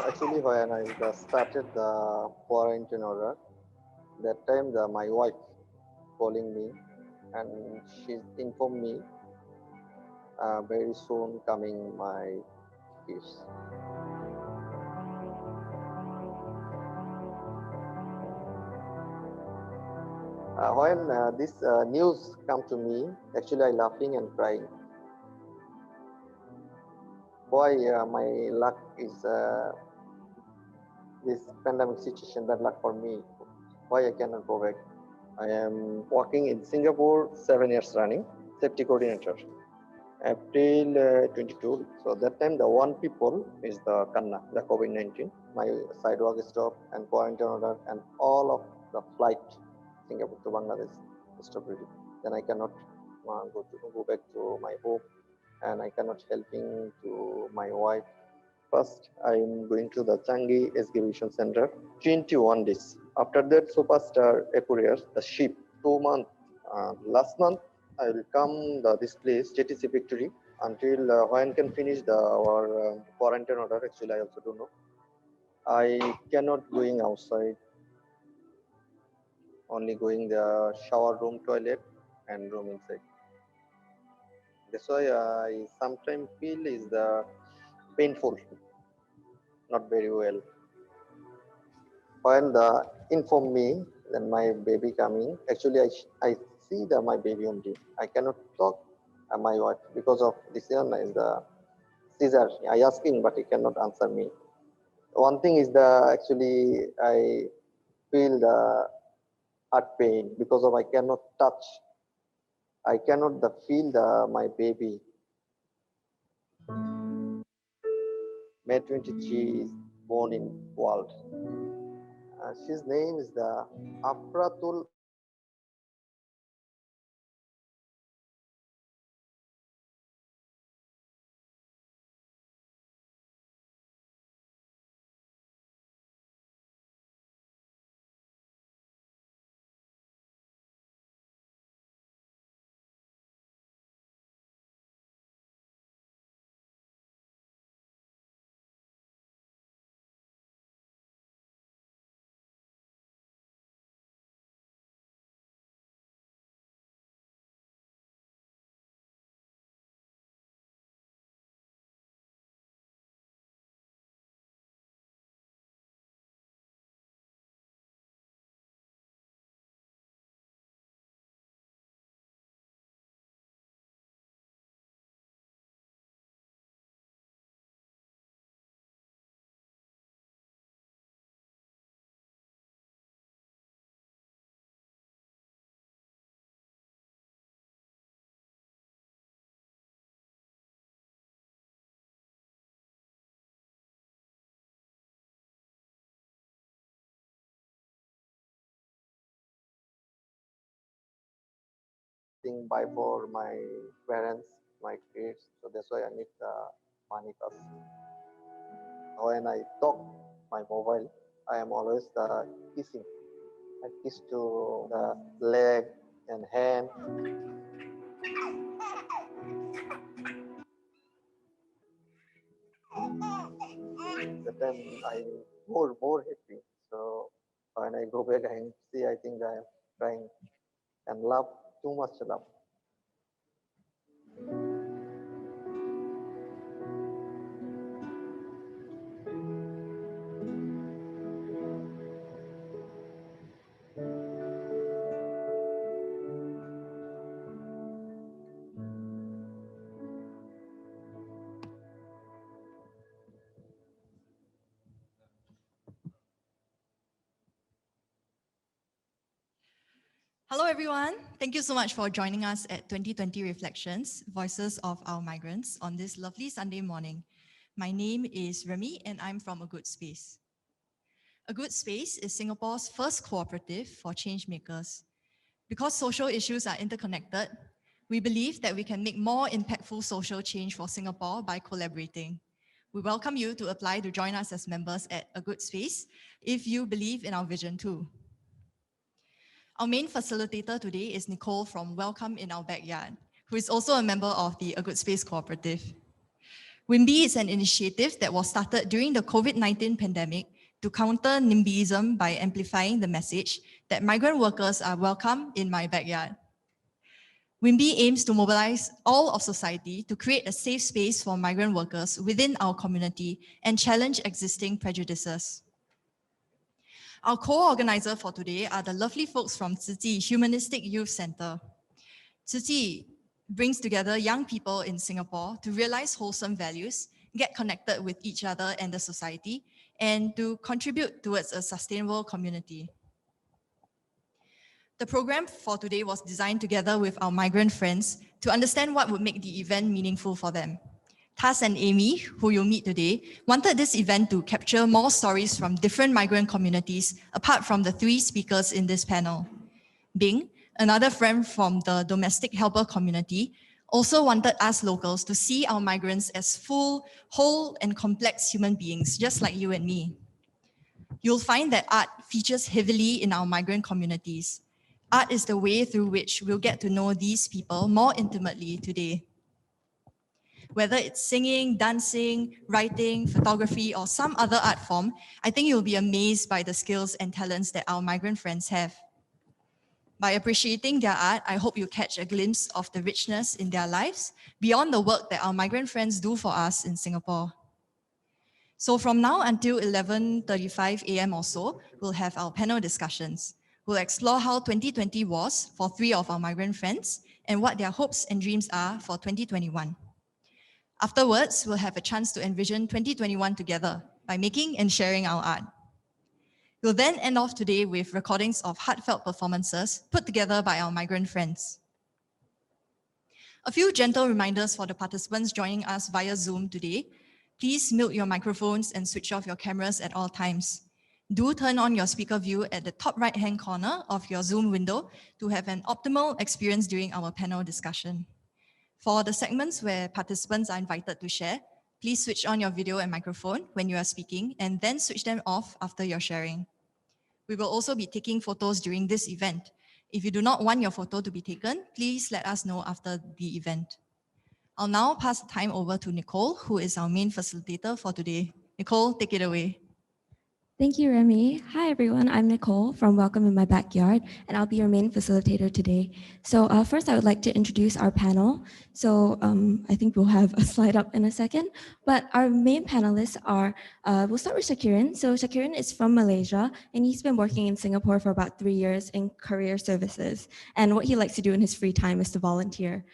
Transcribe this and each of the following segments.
Actually, when I started the quarantine order, that time my wife calling me and she informed me very soon coming my kids. When this news come to me, actually I laughing and crying. Why my luck is this pandemic situation bad luck for me? Why I cannot go back? I am working in Singapore 7 years running, safety coordinator. April 22. So that time the one people is the Kanna, the COVID-19. My sidewalk stop and quarantine order and all of the flight Singapore to Bangladesh stop really. Then I cannot go back to my home and I cannot helping to my wife. First, I'm going to the Changi Exhibition Center, 21 days. After that, Superstar Aquarius, the ship, 2 months. Last month, I will come this place, JTC Victory, until when can finish our quarantine order. Actually, I also don't know. I cannot going outside, only going the shower room, toilet, and room inside. That's why I sometimes feel is the painful, not very well. When the inform me then my baby coming, actually I see my baby only. I cannot talk my wife because of this one is the Caesar. I asking but he cannot answer me. One thing is the actually I feel the heart pain because of I cannot touch. I cannot feel my baby. May 23 is born in world. His name is the Afratul. Thing buy for my parents, my kids. So that's why I need the money first. When I talk my mobile, I am always kissing. I kiss to the leg and hand. The time I more happy. So when I go back and see, I think I am crying and love too much love. Hello, everyone. Thank you so much for joining us at 2020 Reflections, Voices of Our Migrants, on this lovely Sunday morning. My name is Remy, and I'm from A Good Space. A Good Space is Singapore's first cooperative for change makers. Because social issues are interconnected, we believe that we can make more impactful social change for Singapore by collaborating. We welcome you to apply to join us as members at A Good Space if you believe in our vision too. Our main facilitator today is Nicole from Welcome in Our Backyard, who is also a member of the A Good Space Cooperative. WIMBY is an initiative that was started during the COVID-19 pandemic to counter NIMBYism by amplifying the message that migrant workers are welcome in my backyard. WIMBY aims to mobilize all of society to create a safe space for migrant workers within our community and challenge existing prejudices. Our co-organizer for today are the lovely folks from Tzu Chi Humanistic Youth Center. Tzu Chi brings together young people in Singapore to realize wholesome values, get connected with each other and the society, and to contribute towards a sustainable community. The program for today was designed together with our migrant friends to understand what would make the event meaningful for them. Tas and Amy, who you'll meet today, wanted this event to capture more stories from different migrant communities apart from the three speakers in this panel. Bing, another friend from the domestic helper community, also wanted us locals to see our migrants as full, whole, and complex human beings, just like you and me. You'll find that art features heavily in our migrant communities. Art is the way through which we'll get to know these people more intimately today. Whether it's singing, dancing, writing, photography, or some other art form, I think you'll be amazed by the skills and talents that our migrant friends have. By appreciating their art, I hope you catch a glimpse of the richness in their lives beyond the work that our migrant friends do for us in Singapore. So from now until 11:35 a.m. or so, we'll have our panel discussions. We'll explore how 2020 was for three of our migrant friends and what their hopes and dreams are for 2021. Afterwards, we'll have a chance to envision 2021 together by making and sharing our art. We'll then end off today with recordings of heartfelt performances put together by our migrant friends. A few gentle reminders for the participants joining us via Zoom today. Please mute your microphones and switch off your cameras at all times. Do turn on your speaker view at the top right-hand corner of your Zoom window to have an optimal experience during our panel discussion. For the segments where participants are invited to share, please switch on your video and microphone when you are speaking and then switch them off after your sharing. We will also be taking photos during this event. If you do not want your photo to be taken, please let us know after the event. I'll now pass the time over to Nicole, who is our main facilitator for today. Nicole, take it away. Thank you, Remy. Hi, everyone. I'm Nicole from Welcome in My Backyard, and I'll be your main facilitator today. So first, I would like to introduce our panel. So I think we'll have a slide up in a second, but our main panelists are, we'll start with Shakiran. So Shakiran is from Malaysia, and he's been working in Singapore for about 3 years in career services. And what he likes to do in his free time is to volunteer.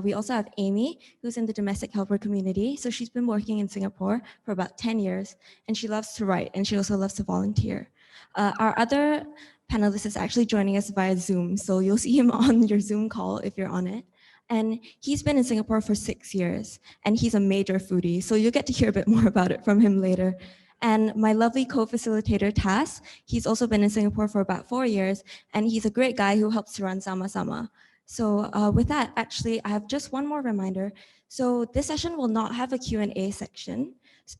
We also have Amy, who's in the domestic helper community. So she's been working in Singapore for about 10 years, and she loves to write, and she also loves to volunteer. Our other panelist is actually joining us via Zoom, so you'll see him on your Zoom call if you're on it. And he's been in Singapore for 6 years, and he's a major foodie, so you'll get to hear a bit more about it from him later. And my lovely co-facilitator, Tas, he's also been in Singapore for about 4 years, and he's a great guy who helps to run Sama Sama. So with that, actually, I have just one more reminder. So this session will not have a Q&A section.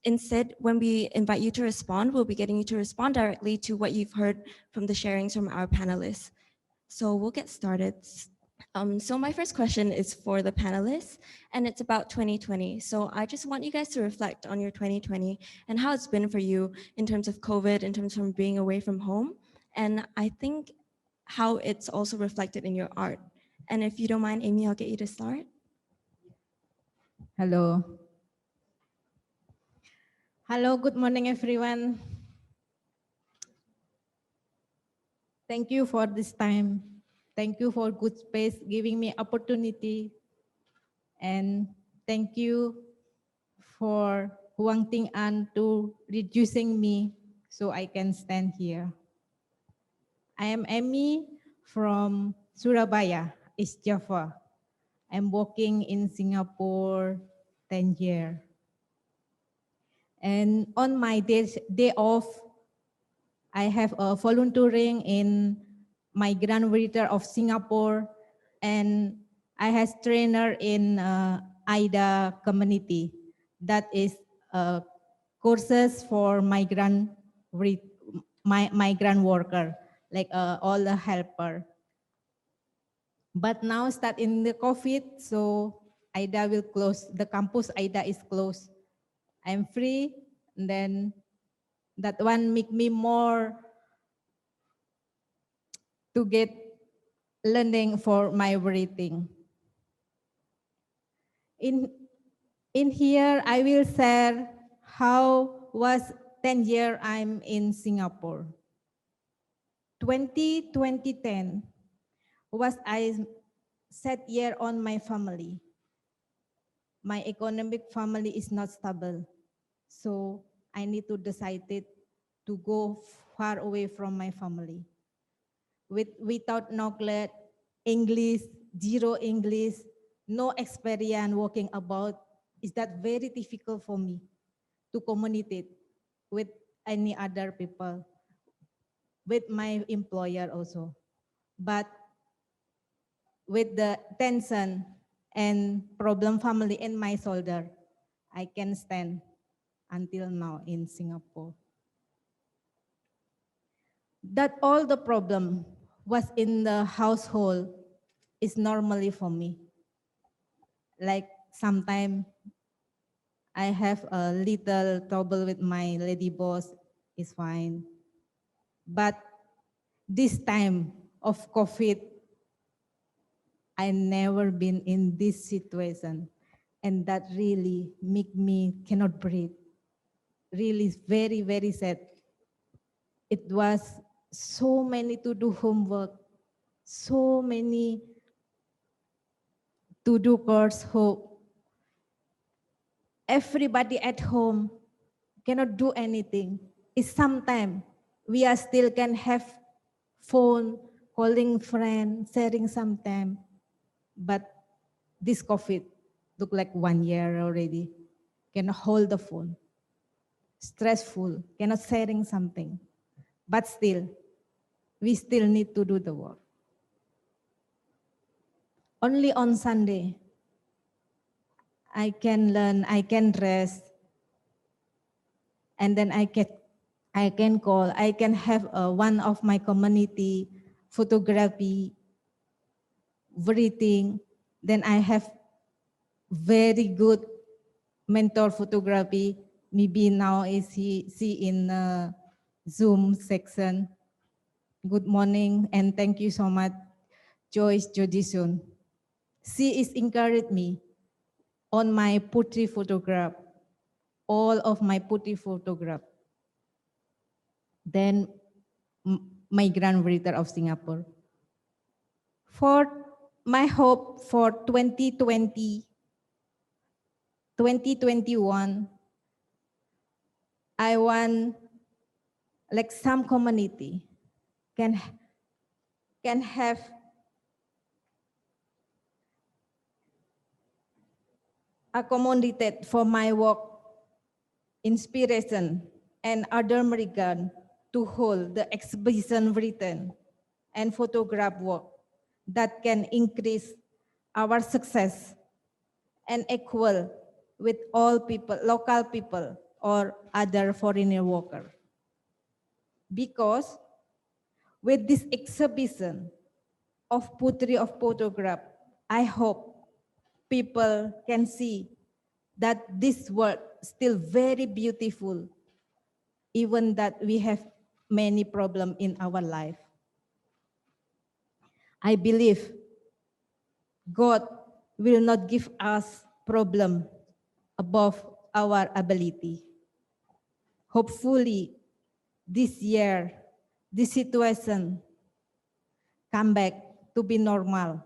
Instead, when we invite you to respond, we'll be getting you to respond directly to what you've heard from the sharings from our panelists. So we'll get started. So my first question is for the panelists, and it's about 2020. So I just want you guys to reflect on your 2020 and how it's been for you in terms of COVID, in terms of being away from home. And I think how it's also reflected in your art. And if you don't mind, Amy, I'll get you to start. Hello. Hello, good morning, everyone. Thank you for this time. Thank you for good space, giving me opportunity. And thank you for Huang Ting An to reducing me so I can stand here. I am Amy from Surabaya, East Java. I'm working in Singapore 10 years. And on my day off, I have a volunteering in Migrant Worker of Singapore, and I have trainer in AIDA community. That is courses for migrant worker, like all the helper. But now start in the COVID, so AIDA will close. The campus AIDA is closed. I'm free, and then that one make me more to get learning for my breathing. In here, I will share how was 10 year I'm in Singapore. 2010 was I set year on my family. My economic family is not stable. So I need to decide it to go far away from my family. Without knowledge, English, zero English, no experience working about, is that very difficult for me to communicate with any other people, with my employer also. But with the tension and problem family in my shoulder, I can stand until now in Singapore. That all the problem was in the household is normally for me. Like sometimes I have a little trouble with my lady boss, is fine. But this time of COVID, I never been in this situation. And that really make me cannot breathe. Really very, very sad. It was so many to do homework, so many to do course hope. Everybody at home cannot do anything. It's sometimes we are still can have phone, calling friend, sharing sometime. But this COVID look like 1 year already. Cannot hold the phone. Stressful, cannot sharing something. But still, we still need to do the work. Only on Sunday, I can learn, I can rest, and then I can call, I can have one of my community photography, breathing. Then I have very good mentor photography. Maybe now is see in Zoom section. Good morning and thank you so much, Joyce Jodison. She is encouraged me on my putri photograph, all of my putri photograph. Then migrant breather of Singapore. For my hope for 2020, 2021, I want like some community can have accommodated for my work, inspiration, and other migrant to hold the exhibition written and photograph work that can increase our success and equal with all people, local people or other foreigner worker. Because with this exhibition of putri of photograph, I hope people can see that this work still very beautiful, even that we have many problems in our life. I believe God will not give us problem above our ability. Hopefully, this year, this situation come back to be normal.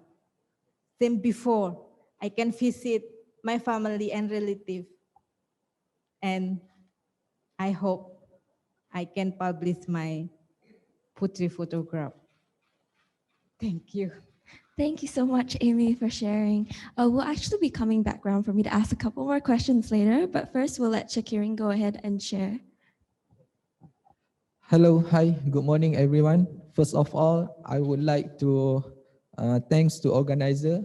Same before, I can visit my family and relative. And I hope I can publish my putri photograph. Thank you. Thank you so much, Amy, for sharing. We'll actually be coming back around for me to ask a couple more questions later, but first we'll let Shakirin go ahead and share. Hello, hi, good morning, everyone. First of all, I would like to thanks to organizer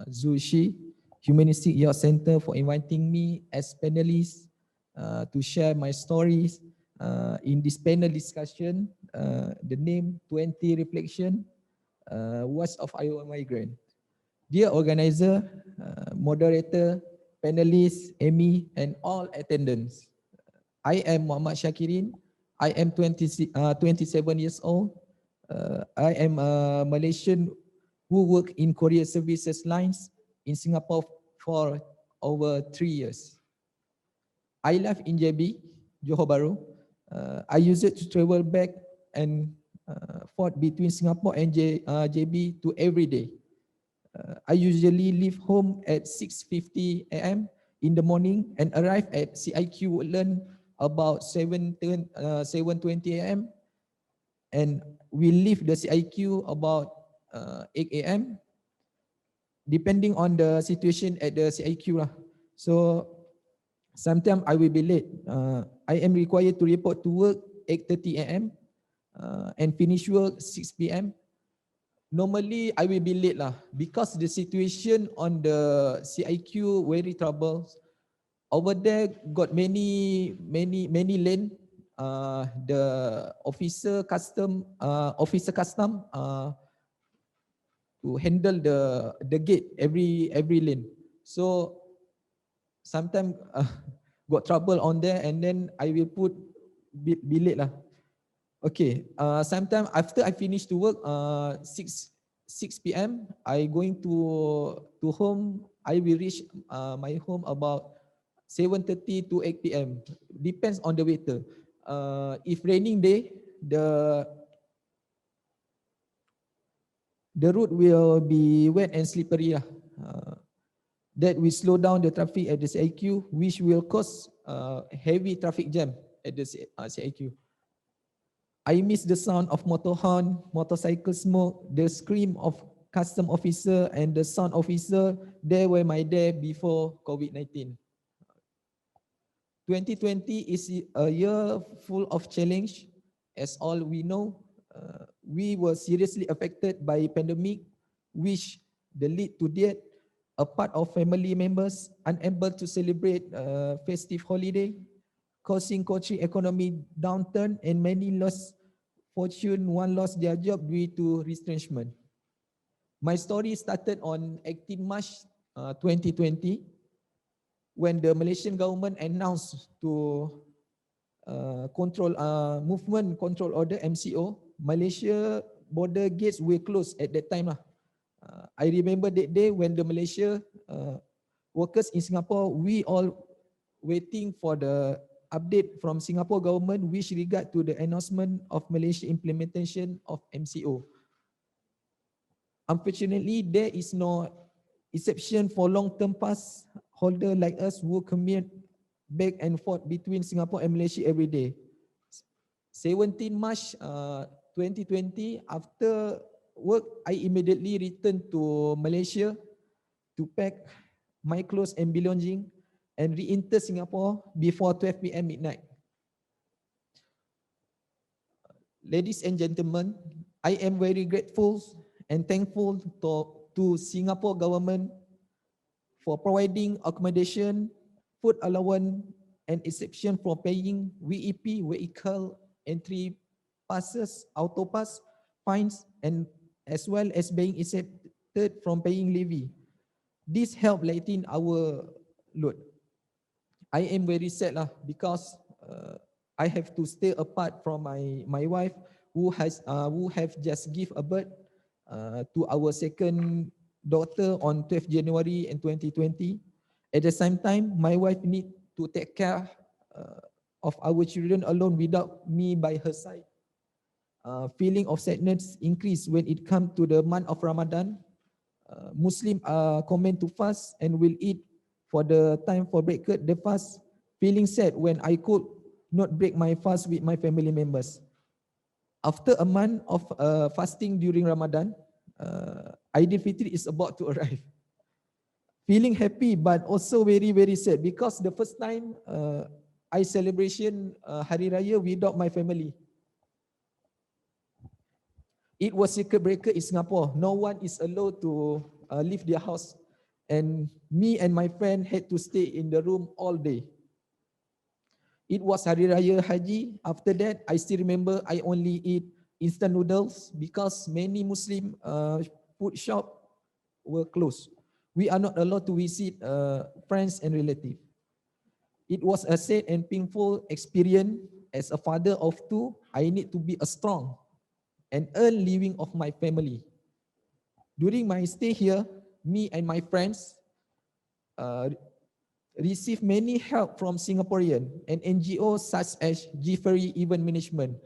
Zushi, Humanistic Youth Center for inviting me as panelist to share my stories in this panel discussion. The name 20 Reflection, Voice of Our Migrant. Dear organizer, moderator, panelists, Amy, and all attendants. I am Muhammad Shakirin. I am 27 years old. I am a Malaysian who work in courier services lines in Singapore for over 3 years. I live in JB, Johor Bahru. I use it to travel back and forth between Singapore and JB to every day. I usually leave home at 6:50 a.m. in the morning and arrive at CIQ Woodland about 7:20 a.m. and we leave the CIQ about 8 a.m. depending on the situation at the CIQ lah. So sometimes I will be late. I am required to report to work 8:30 a.m. And finish work 6 p.m. Normally I will be late lah because the situation on the CIQ very trouble. Over there got many lane. The officer custom to handle the gate every lane. So sometimes got trouble on there, and then I will put be late lah. Okay. Sometime after I finish to work, 6 p.m. I going to home. I will reach my home about 7:30 to 8 p.m. Depends on the weather. If raining day, the road will be wet and slippery lah. That will slow down the traffic at the CIQ, which will cause heavy traffic jam at the CIQ. I miss the sound of motor horn, motorcycle smoke, the scream of custom officer and the sound officer. They were my day before COVID-19. 2020 is a year full of challenge. As all we know, we were seriously affected by pandemic, which lead to death, a part of family members unable to celebrate festive holiday, causing country economy downturn, and many lost fortune, one lost their job due to retrenchment. My story started on 18 March 2020 when the Malaysian government announced to control movement control order MCO. Malaysia border gates were closed at that time lah. I remember that day when the Malaysia workers in Singapore, we all waiting for the update from Singapore government which regard to the announcement of Malaysia implementation of MCO. Unfortunately, there is no exception for long-term pass holder like us who commute back and forth between Singapore and Malaysia every day. 17 March 2020, after work, I immediately returned to Malaysia to pack my clothes and belongings and re-enter Singapore before 12 p.m. midnight. Ladies and gentlemen, I am very grateful and thankful to Singapore government for providing accommodation, food allowance, and exception for paying VEP, vehicle entry passes, auto pass, fines, and as well as being accepted from paying levy. This helped lighten our load. I am very sad lah because I have to stay apart from my wife who have just give a birth to our second daughter on 12th January in 2020. At the same time, my wife need to take care of our children alone without me by her side. Feeling of sadness increase when it comes to the month of Ramadan. Muslim are command to fast and will eat for the time for break the fast. Feeling sad when I could not break my fast with my family members. After a month of fasting during Ramadan, Eid al-Fitr is about to arrive. Feeling happy but also very sad because the first time I celebration Hari Raya without my family. It was circuit breaker in Singapore. No one is allowed to leave their house. And me and my friend had to stay in the room all day. It was Hari Raya Haji. After that, I still remember I only eat instant noodles because many Muslim food shop were closed. We are not allowed to visit friends and relatives. It was a sad and painful experience. As a father of two, I need to be a strong and earn living of my family. During my stay here, me and my friends uh, receive many help from Singaporean and NGOs such as G-Ferry Event Management.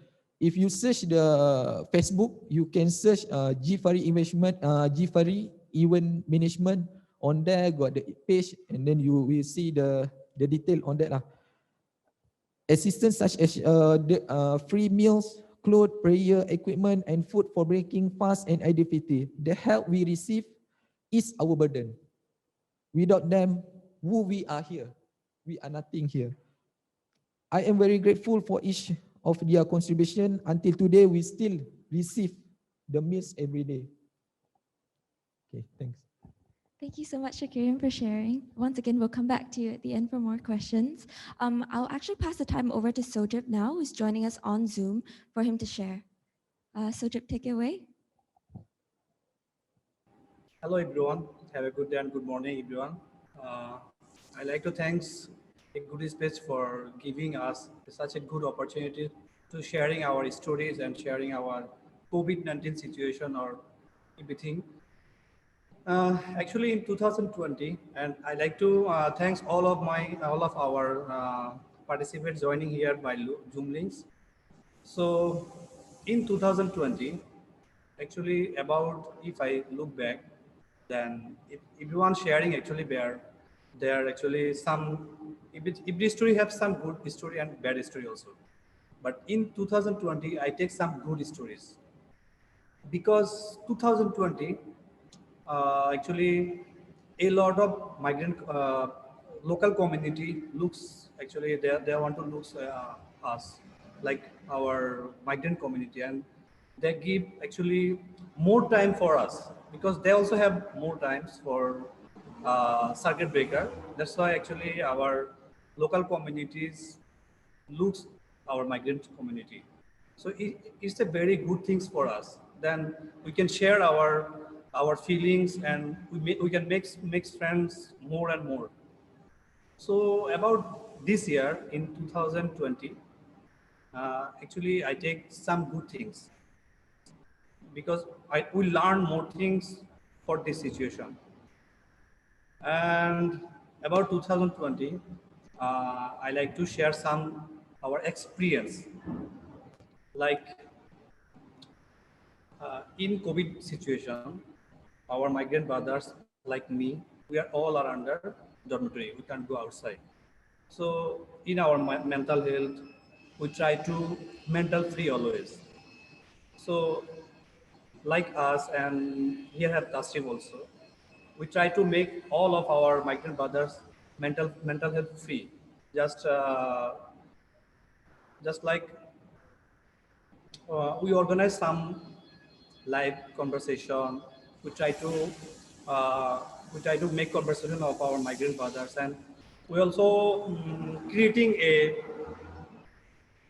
If you search the Facebook, you can search G-Ferry Event Management. On there, got the page, and then you will see the detail on that. Assistance such as free meals, clothes, prayer equipment, and food for breaking fast and identity. The help we receive is our burden. Without them, who we are here? We are nothing here. I am very grateful for each of their contribution. Until today, we still receive the meals every day. Okay, thanks. Thank you so much, Shakirin, for sharing. Once again, we'll come back to you at the end for more questions. I'll actually pass the time over to Sojip now, who's joining us on Zoom, for him to share. Sojip, take it away. Hello everyone, have a good day and good morning everyone. I'd like to thanks a good space for giving us such a good opportunity to sharing our stories and sharing our COVID-19 situation or everything. Actually in 2020, and I'd like to thanks all of our participants joining here by Zoom links. So in 2020, actually about if I look back, then everyone sharing actually there are actually some every story have some good story and bad story also. But in 2020, I take some good stories because 2020 actually a lot of migrant local community looks actually they want to look us like our migrant community, and they give actually more time for us because they also have more times for circuit breaker. That's why actually our local communities looks our migrant community. So it's a very good things for us. Then we can share our feelings, and we can make friends more and more. So about this year in 2020, actually I take some good things because I will learn more things for this situation. And about 2020, I like to share some our experience. Like in COVID situation, our migrant brothers like me, we are all are under dormitory. We can't go outside. So in our mental health, we try to mental free always. So like us and here have Tassim also, we try to make all of our migrant brothers mental health free. Just just like we organize some live conversation. We try to uh, we try to make conversation of our migrant brothers, and we also creating a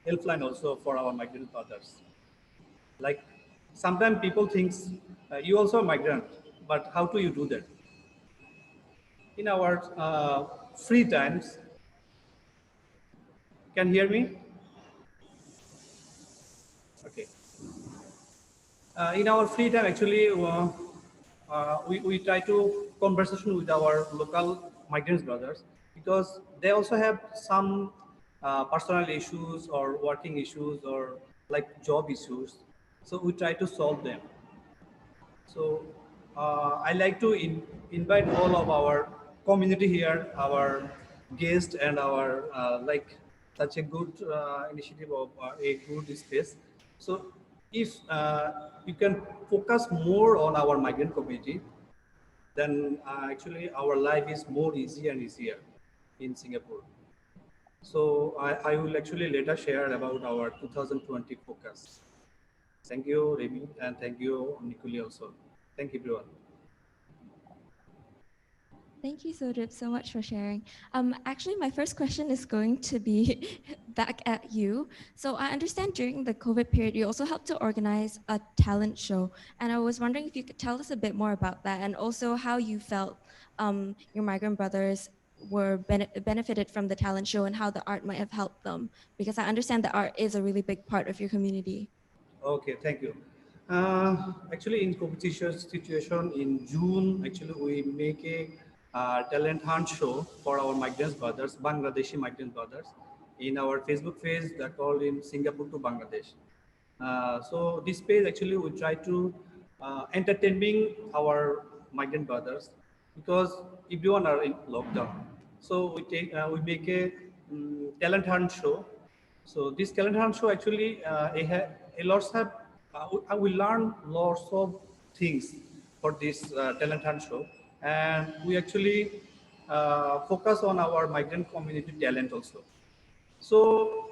helpline also for our migrant brothers. Like sometimes people thinks you also a migrant, but how do you do that? In our free times, can you hear me? Okay. In our free time, actually, we try to conversation with our local migrants brothers because they also have some personal issues or working issues or like job issues. So we try to solve them. So I like to invite all of our community here, our guests, and our like such a good initiative of a good space. So if you can focus more on our migrant community, then actually our life is more easy and easier in Singapore. So I will actually later share about our 2020 focus. Thank you, Remy, and thank you, Nikuli also. Thank you, everyone. Thank you, Sodip, so much for sharing. Actually, my first question is going to be back at you. So I understand during the COVID period, you also helped to organize a talent show. And I was wondering if you could tell us a bit more about that and also how you felt your migrant brothers were benefited from the talent show and how the art might have helped them. Because I understand that art is a really big part of your community. Okay, thank you. Actually, in competition situation in June, actually we make a talent hunt show for our migrant brothers, Bangladeshi migrant brothers, in our Facebook page that called in Singapore to Bangladesh. So this page actually we try to entertaining our migrant brothers because everyone are in lockdown. So we make a talent hunt show. So this talent hunt show actually a lots of we learn lots of things for this talent hunt show, and we actually focus on our migrant community talent also. So,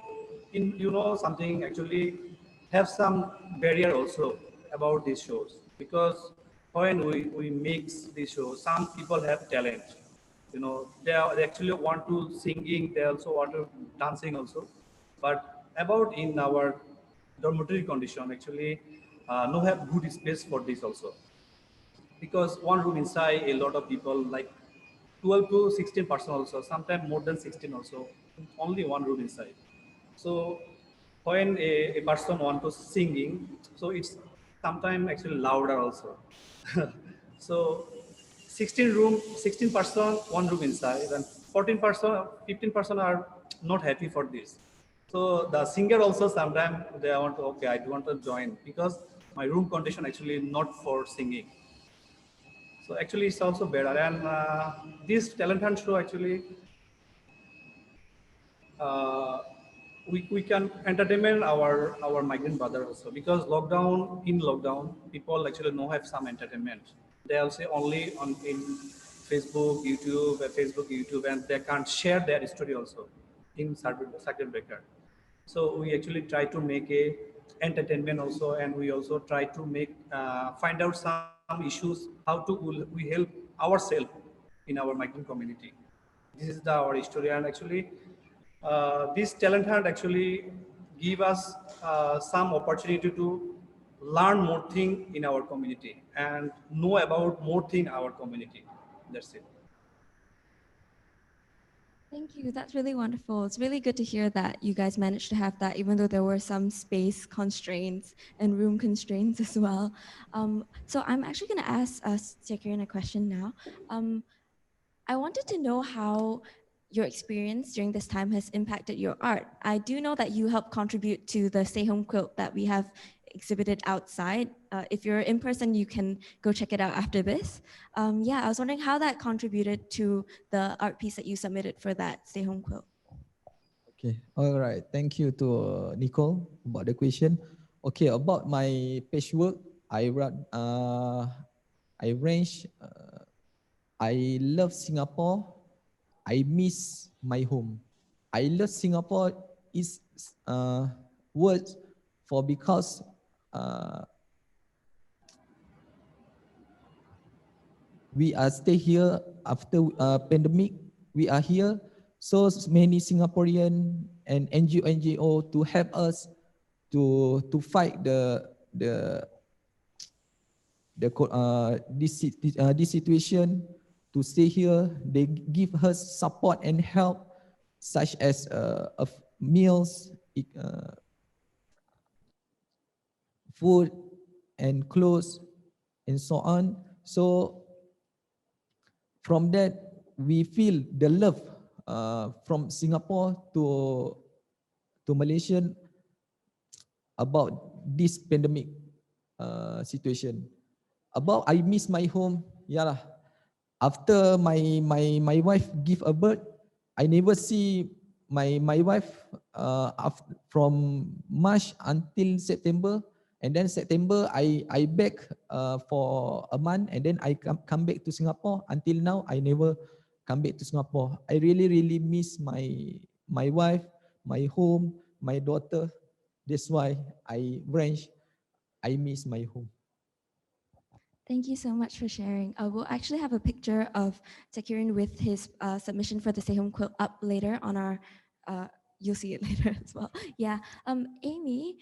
in something actually have some barrier also about these shows because when we mix these shows, some people have talent. They actually want to singing, they also want to dancing also. But about in our dormitory condition, actually, no have good space for this also because one room inside a lot of people like 12 to 16% also, sometimes more than 16 also, only one room inside. So when a person want to singing, so it's sometimes actually louder also. So 16 room, 16% one room inside, and 14%, 15% are not happy for this. So the singer also sometimes they want to, okay, I do want to join because my room condition actually not for singing. So actually, it's also better. And this talent hunt show actually, uh, we can entertain our migrant brother also because lockdown people actually no have some entertainment. They also only on in Facebook, YouTube, and they can't share their story also in circuit breaker. So we actually try to make a entertainment also, and we also try to make find out some issues how to we help ourselves in our migrant community. This is our story, and actually this talent hunt actually give us some opportunity to learn more thing in our community and know about more thing in our community. That's it. Thank you. That's really wonderful. It's really good to hear that you guys managed to have that, even though there were some space constraints and room constraints as well. So I'm actually going to ask Sekirin a question now. I wanted to know how your experience during this time has impacted your art. I do know that you helped contribute to the stay home quilt that we have exhibited outside. If you're in person, you can go check it out after this. Yeah, I was wondering how that contributed to the art piece that you submitted for that stay home quilt. Okay, all right. Thank you to Nicole about the question. Okay, about my patchwork, I arrange. I love Singapore. I miss my home. I love Singapore is words for because uh, we are stay here after pandemic. We are here, so many Singaporean and NGO to help us to fight this situation to stay here. They give us support and help, such as of meals, food, and clothes, and so on. So from that, we feel the love from Singapore to Malaysia about this pandemic situation. About I miss my home, yeah lah. After my wife give a birth, I never see my wife from March until September, and then September I back for a month, and then I come back to Singapore. Until now I never come back to Singapore. I really miss my wife, my home, my daughter. That's why I miss my home. Thank you so much for sharing. We'll actually have a picture of Takirin with his submission for the Stay Home Quilt up later on our, you'll see it later as well. Yeah, Amy,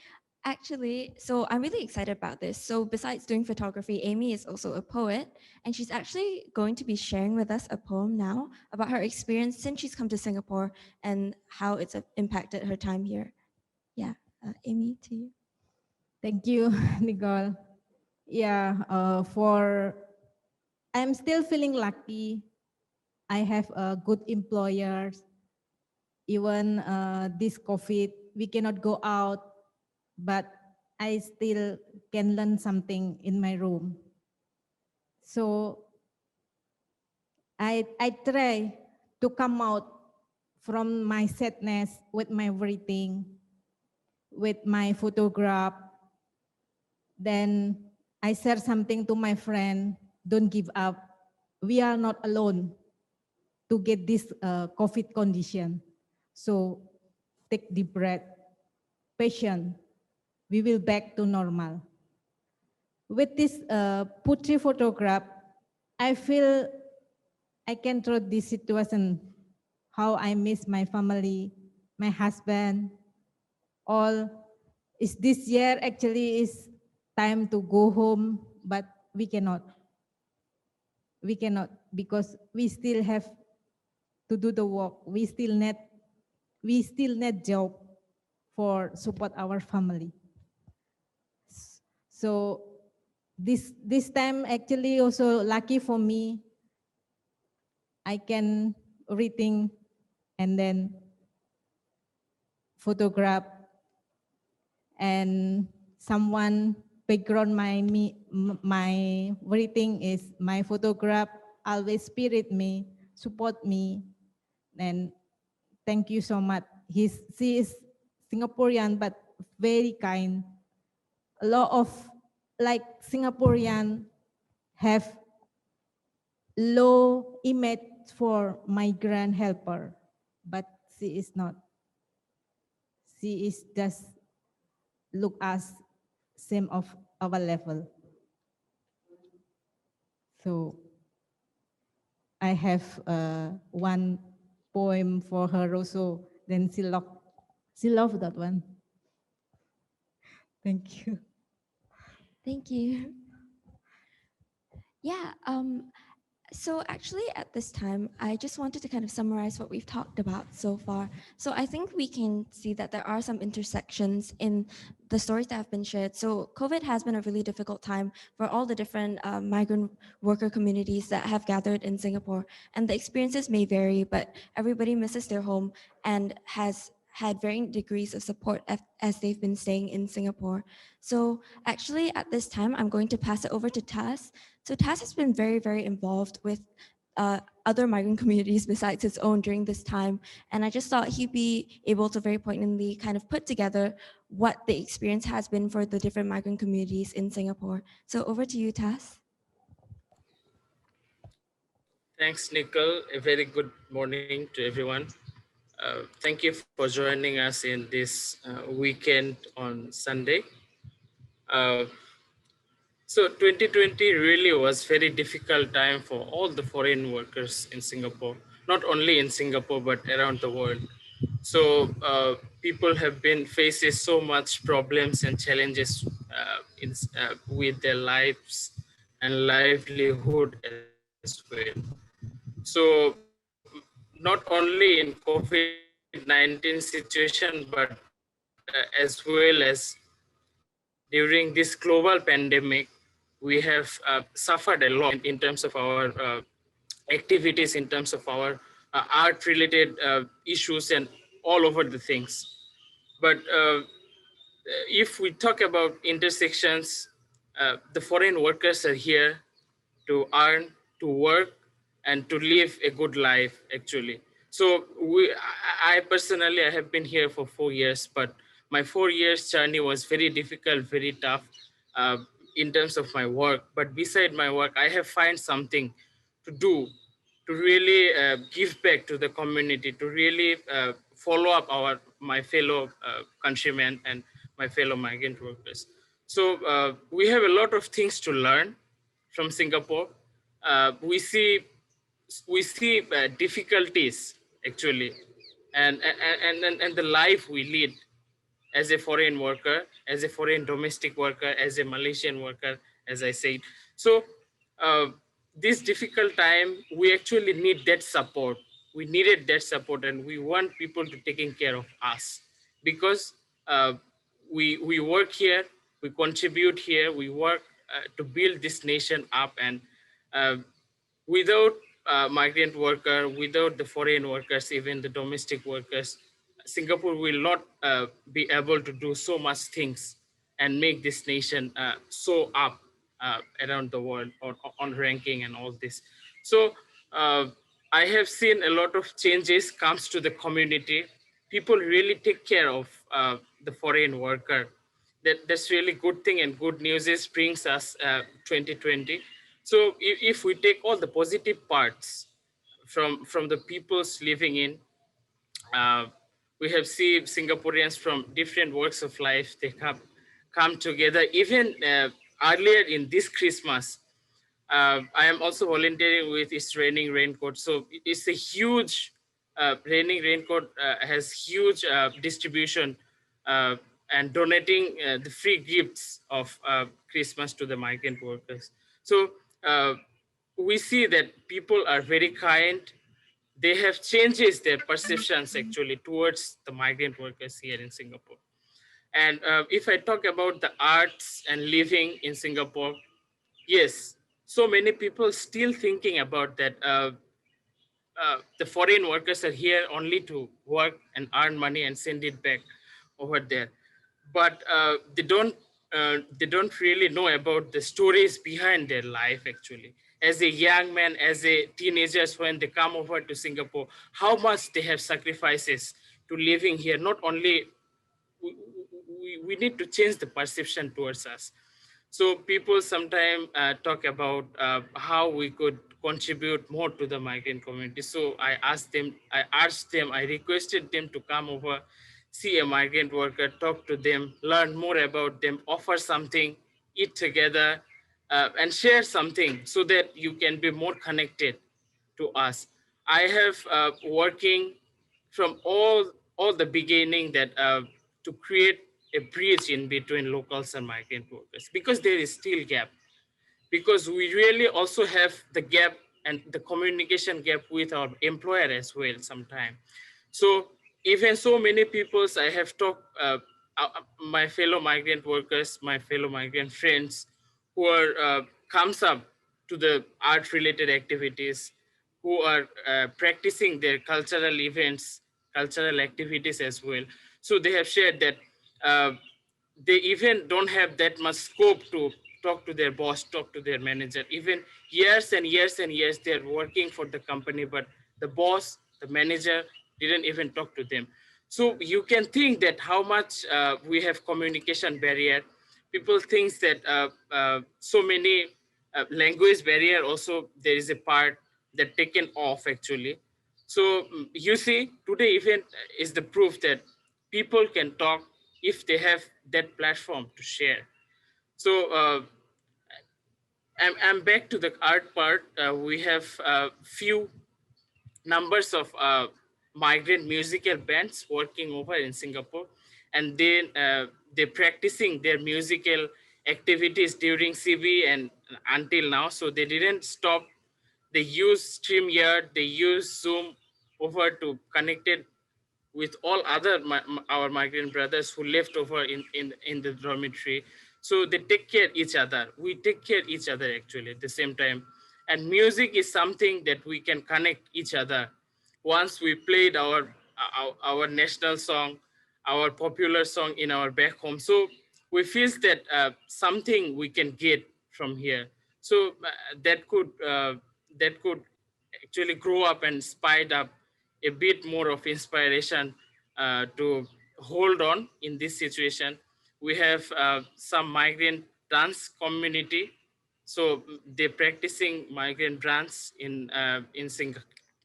actually, so I'm really excited about this. So besides doing photography, Amy is also a poet, and she's actually going to be sharing with us a poem now about her experience since she's come to Singapore and how it's impacted her time here. Yeah, Amy, to you. Thank you, Nicole. Yeah, I'm still feeling lucky. I have a good employers. Even this COVID, we cannot go out, but I still can learn something in my room. So I try to come out from my sadness with my writing, with my photograph. Then I share something to my friend. Don't give up. We are not alone to get this COVID condition. So take deep breath, patient. We will back to normal. With this poetry photograph, I feel I can through this situation, how I miss my family, my husband, all. Is this year actually is time to go home, but we cannot. We cannot because we still have to do the work. We still need job for support our family. So this time actually also lucky for me. I can reading and then photograph and someone background my reading is my photograph always spirit me, support me, and thank you so much. She is Singaporean but very kind. A lot of like Singaporean have low image for migrant helper, but she is not. She is just look us same of our level. So I have one poem for her also. Then she loved that one. Thank you. Thank you. Yeah, so actually at this time, I just wanted to kind of summarize what we've talked about so far. So I think we can see that there are some intersections in the stories that have been shared. So COVID has been a really difficult time for all the different migrant worker communities that have gathered in Singapore. And the experiences may vary, but everybody misses their home and has had varying degrees of support as they've been staying in Singapore. So actually at this time, I'm going to pass it over to Taz. So Taz has been very, very involved with other migrant communities besides his own during this time. And I just thought he'd be able to very poignantly kind of put together what the experience has been for the different migrant communities in Singapore. So over to you, Taz. Thanks, Nicole. A very good morning to everyone. Thank you for joining us in this weekend on Sunday. Uh, so 2020 really was very difficult time for all the foreign workers in Singapore, not only in Singapore, but around the world. So people have been facing so much problems and challenges with their lives and livelihood as well. So not only in COVID-19 situation, but as well as during this global pandemic, we have suffered a lot in terms of our activities, in terms of our art-related issues and all over the things. But if we talk about intersections, the foreign workers are here to earn, to work, and to live a good life, actually. So I personally, I have been here for 4 years, but my 4 years journey was very difficult, very tough uh, in terms of my work. But beside my work, I have find something to do, to really give back to the community, to really follow up my fellow countrymen and my fellow migrant workers. So we have a lot of things to learn, from Singapore, we see difficulties actually, and the life we lead as a foreign worker, as a foreign domestic worker, as a Malaysian worker, as I said. So this difficult time, we actually need that support. We needed that support, and we want people to taking care of us, because uh, we work here, we contribute here, we work to build this nation up, and uh, without migrant worker, without the foreign workers, even the domestic workers, Singapore will not be able to do so much things and make this nation so up around the world on ranking and all this. So uh, I have seen a lot of changes comes to the community. People really take care of the foreign worker. That's really good thing, and good news is brings us 2020. So if we take all the positive parts from the peoples living in, uh, we have seen Singaporeans from different walks of life, they come together. Even earlier in this Christmas, I am also volunteering with It's Raining Raincoat. So it's a huge, Raining Raincoat has huge distribution uh, and donating the free gifts of Christmas to the migrant workers. So uh, we see that people are very kind. They have changes their perceptions actually towards the migrant workers here in Singapore. And if I talk about the arts and living in Singapore, yes, so many people still thinking about that. The foreign workers are here only to work and earn money and send it back over there, but they don't really know about the stories behind their life actually. As a young man, as a teenagers, when they come over to Singapore, how much they have sacrifices to living here. Not only we need to change the perception towards us. So people sometimes talk about how we could contribute more to the migrant community. So I asked them, I requested them to come over, see a migrant worker, talk to them, learn more about them, offer something, eat together, and share something so that you can be more connected to us. I have working from all the beginning that to create a bridge in between locals and migrant workers, because there is still gap, because we really also have the gap and the communication gap with our employer as well sometimes. So even so many peoples I have talked, my fellow migrant workers, my fellow migrant friends who are comes up to the art related activities, who are practicing their cultural events, cultural activities as well. So they have shared that uh, they even don't have that much scope to talk to their boss, talk to their manager. Even years and years and years they're working for the company, but the boss, the manager didn't even talk to them. So you can think that how much we have communication barrier. People think that so many language barrier also, there is a part that taken off actually. So you see, today event is the proof that people can talk if they have that platform to share. So I'm back to the art part. We have few numbers of migrant musical bands working over in Singapore, and then they're practicing their musical activities during CB and until now. So they didn't stop. They use StreamYard, they use Zoom over to connect it with all other our migrant brothers who left over in the dormitory. So they take care each other. We take care each other actually at the same time. And music is something that we can connect each other. Once we played our national song, our popular song in our back home. So we feel that something we can get from here. So that could actually grow up and spide up a bit more of inspiration to hold on in this situation. We have some migrant dance community. So they're practicing migrant dance in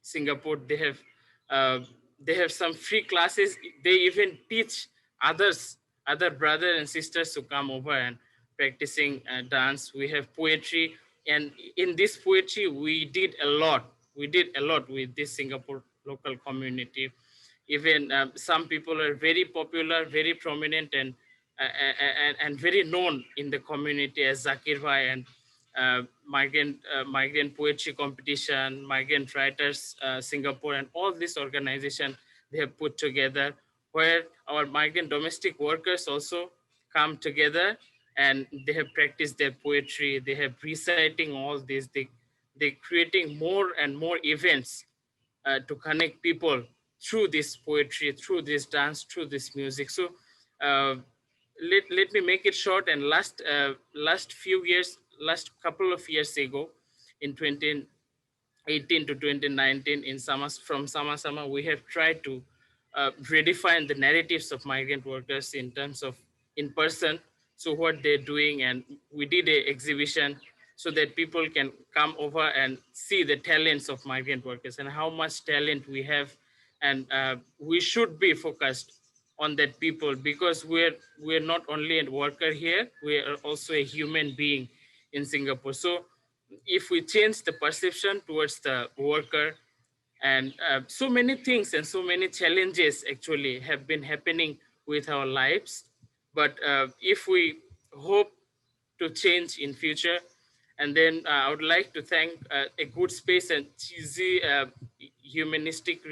Singapore. Uh, they have some free classes. They even teach other brothers and sisters to come over and practicing dance. We have poetry. And in this poetry, we did a lot. We did a lot with this Singapore local community. Even some people are very popular, very prominent, and very known in the community as Zakir Bhai and migrant poetry competition, migrant writers Singapore, and all this organization they have put together, where our migrant domestic workers also come together and they have practiced their poetry. They have reciting all this. They creating more and more events to connect people through this poetry, through this dance, through this music. So uh, let me make it short. And last couple of years ago, in 2018 to 2019, in from Sama Sama, we have tried to redefine the narratives of migrant workers in terms of in person. So what they're doing, and we did a exhibition so that people can come over and see the talents of migrant workers and how much talent we have. And we should be focused on that people, because we're not only a worker here, we are also a human being in Singapore. So if we change the perception towards the worker, and so many things and so many challenges actually have been happening with our lives, but if we hope to change in future. And then I would like to thank a good space and cheesy humanistic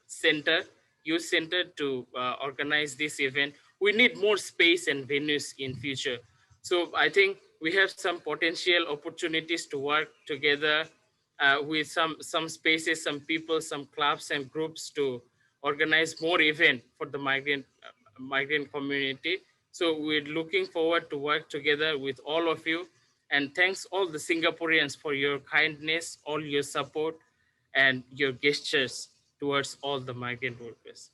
center, youth center, to organize this event. We need more space and venues in future. So I think we have some potential opportunities to work together with some spaces, some people, some clubs and groups to organize more event for the migrant community. So we're looking forward to work together with all of you. And thanks all the Singaporeans for your kindness, all your support, and your gestures towards all the migrant workers.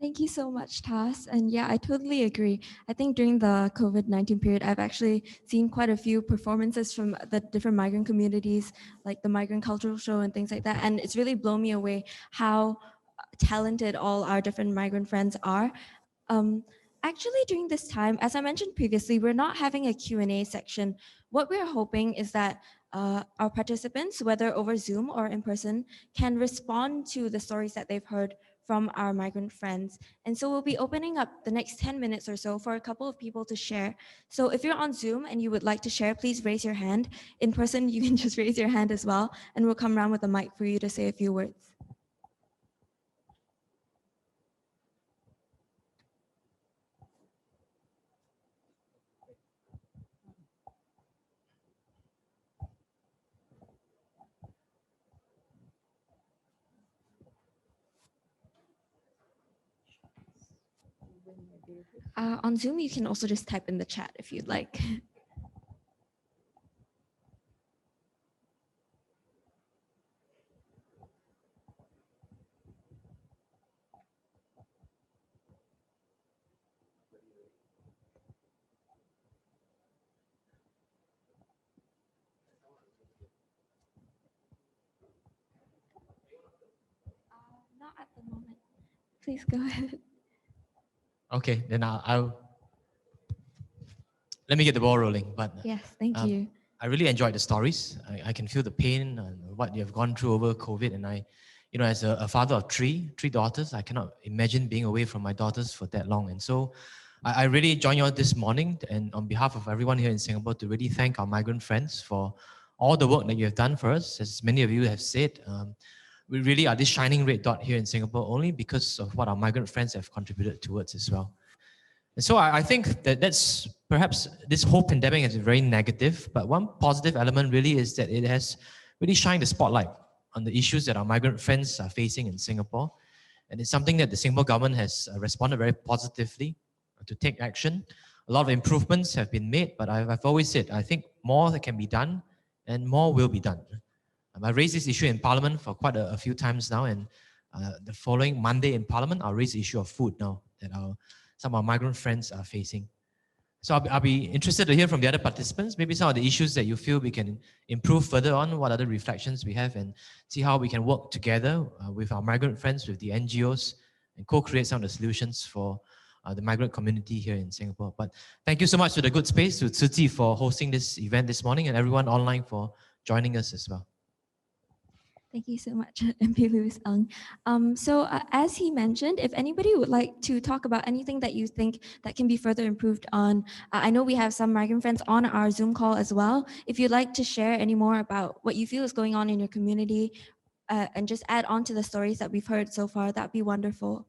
Thank you so much, Tas. And yeah, I totally agree. I think during the COVID-19 period, I've actually seen quite a few performances from the different migrant communities, like the Migrant Cultural Show and things like that. And it's really blown me away how talented all our different migrant friends are. Actually, during this time, as I mentioned previously, we're not having a Q&A section. What we're hoping is that our participants, whether over Zoom or in person, can respond to the stories that they've heard from our migrant friends. And so we'll be opening up the next 10 minutes or so for a couple of people to share. So if you're on Zoom and you would like to share, please raise your hand. In person, you can just raise your hand as well, and we'll come around with a mic for you to say a few words. On Zoom, you can also just type in the chat if you'd like. Not at the moment. Please go ahead. Okay, then I'll let me get the ball rolling. But Yes, thank you. I really enjoyed the stories. I can feel the pain and what you have gone through over COVID. And I, as a father of three daughters, I cannot imagine being away from my daughters for that long. And so I really join you all this morning, and on behalf of everyone here in Singapore, to really thank our migrant friends for all the work that you have done for us. As many of you have said, we really are this shining red dot here in Singapore only because of what our migrant friends have contributed towards as well. And so I think that's perhaps this whole pandemic has been very negative, but one positive element really is that it has really shined the spotlight on the issues that our migrant friends are facing in Singapore. And it's something that the Singapore government has responded very positively to take action. A lot of improvements have been made, but I've always said, I think more can be done and more will be done. I raised this issue in Parliament for quite a few times now, and the following Monday in Parliament, I'll raise the issue of food now that some of our migrant friends are facing. So I'll be interested to hear from the other participants, maybe some of the issues that you feel we can improve further on, what other reflections we have, and see how we can work together with our migrant friends, with the NGOs, and co-create some of the solutions for the migrant community here in Singapore. But thank you so much to the Good Space, to Tzu Chi for hosting this event this morning, and everyone online for joining us as well. Thank you so much, MP Louis Ng. As he mentioned, if anybody would like to talk about anything that you think that can be further improved on, I know we have some migrant friends on our Zoom call as well. If you'd like to share any more about what you feel is going on in your community and just add on to the stories that we've heard so far, that'd be wonderful.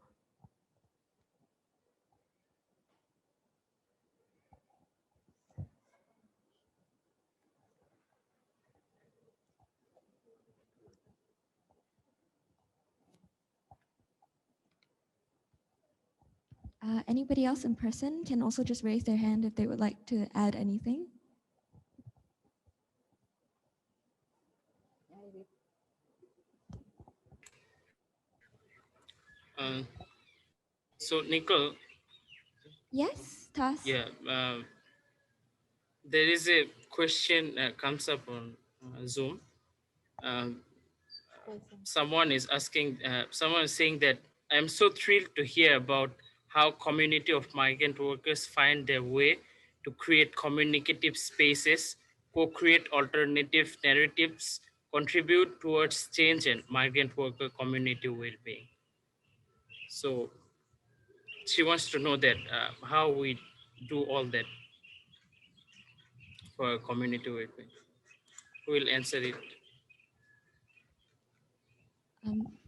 Anybody else in person can also just raise their hand if they would like to add anything. So Nicole. Yes, Tas. Yeah, there is a question that comes up on Zoom. Someone is asking, someone is saying that I'm so thrilled to hear about how community of migrant workers find their way to create communicative spaces, co-create alternative narratives, contribute towards change and migrant worker community well-being. So she wants to know that how we do all that for community well-being. Who will answer it?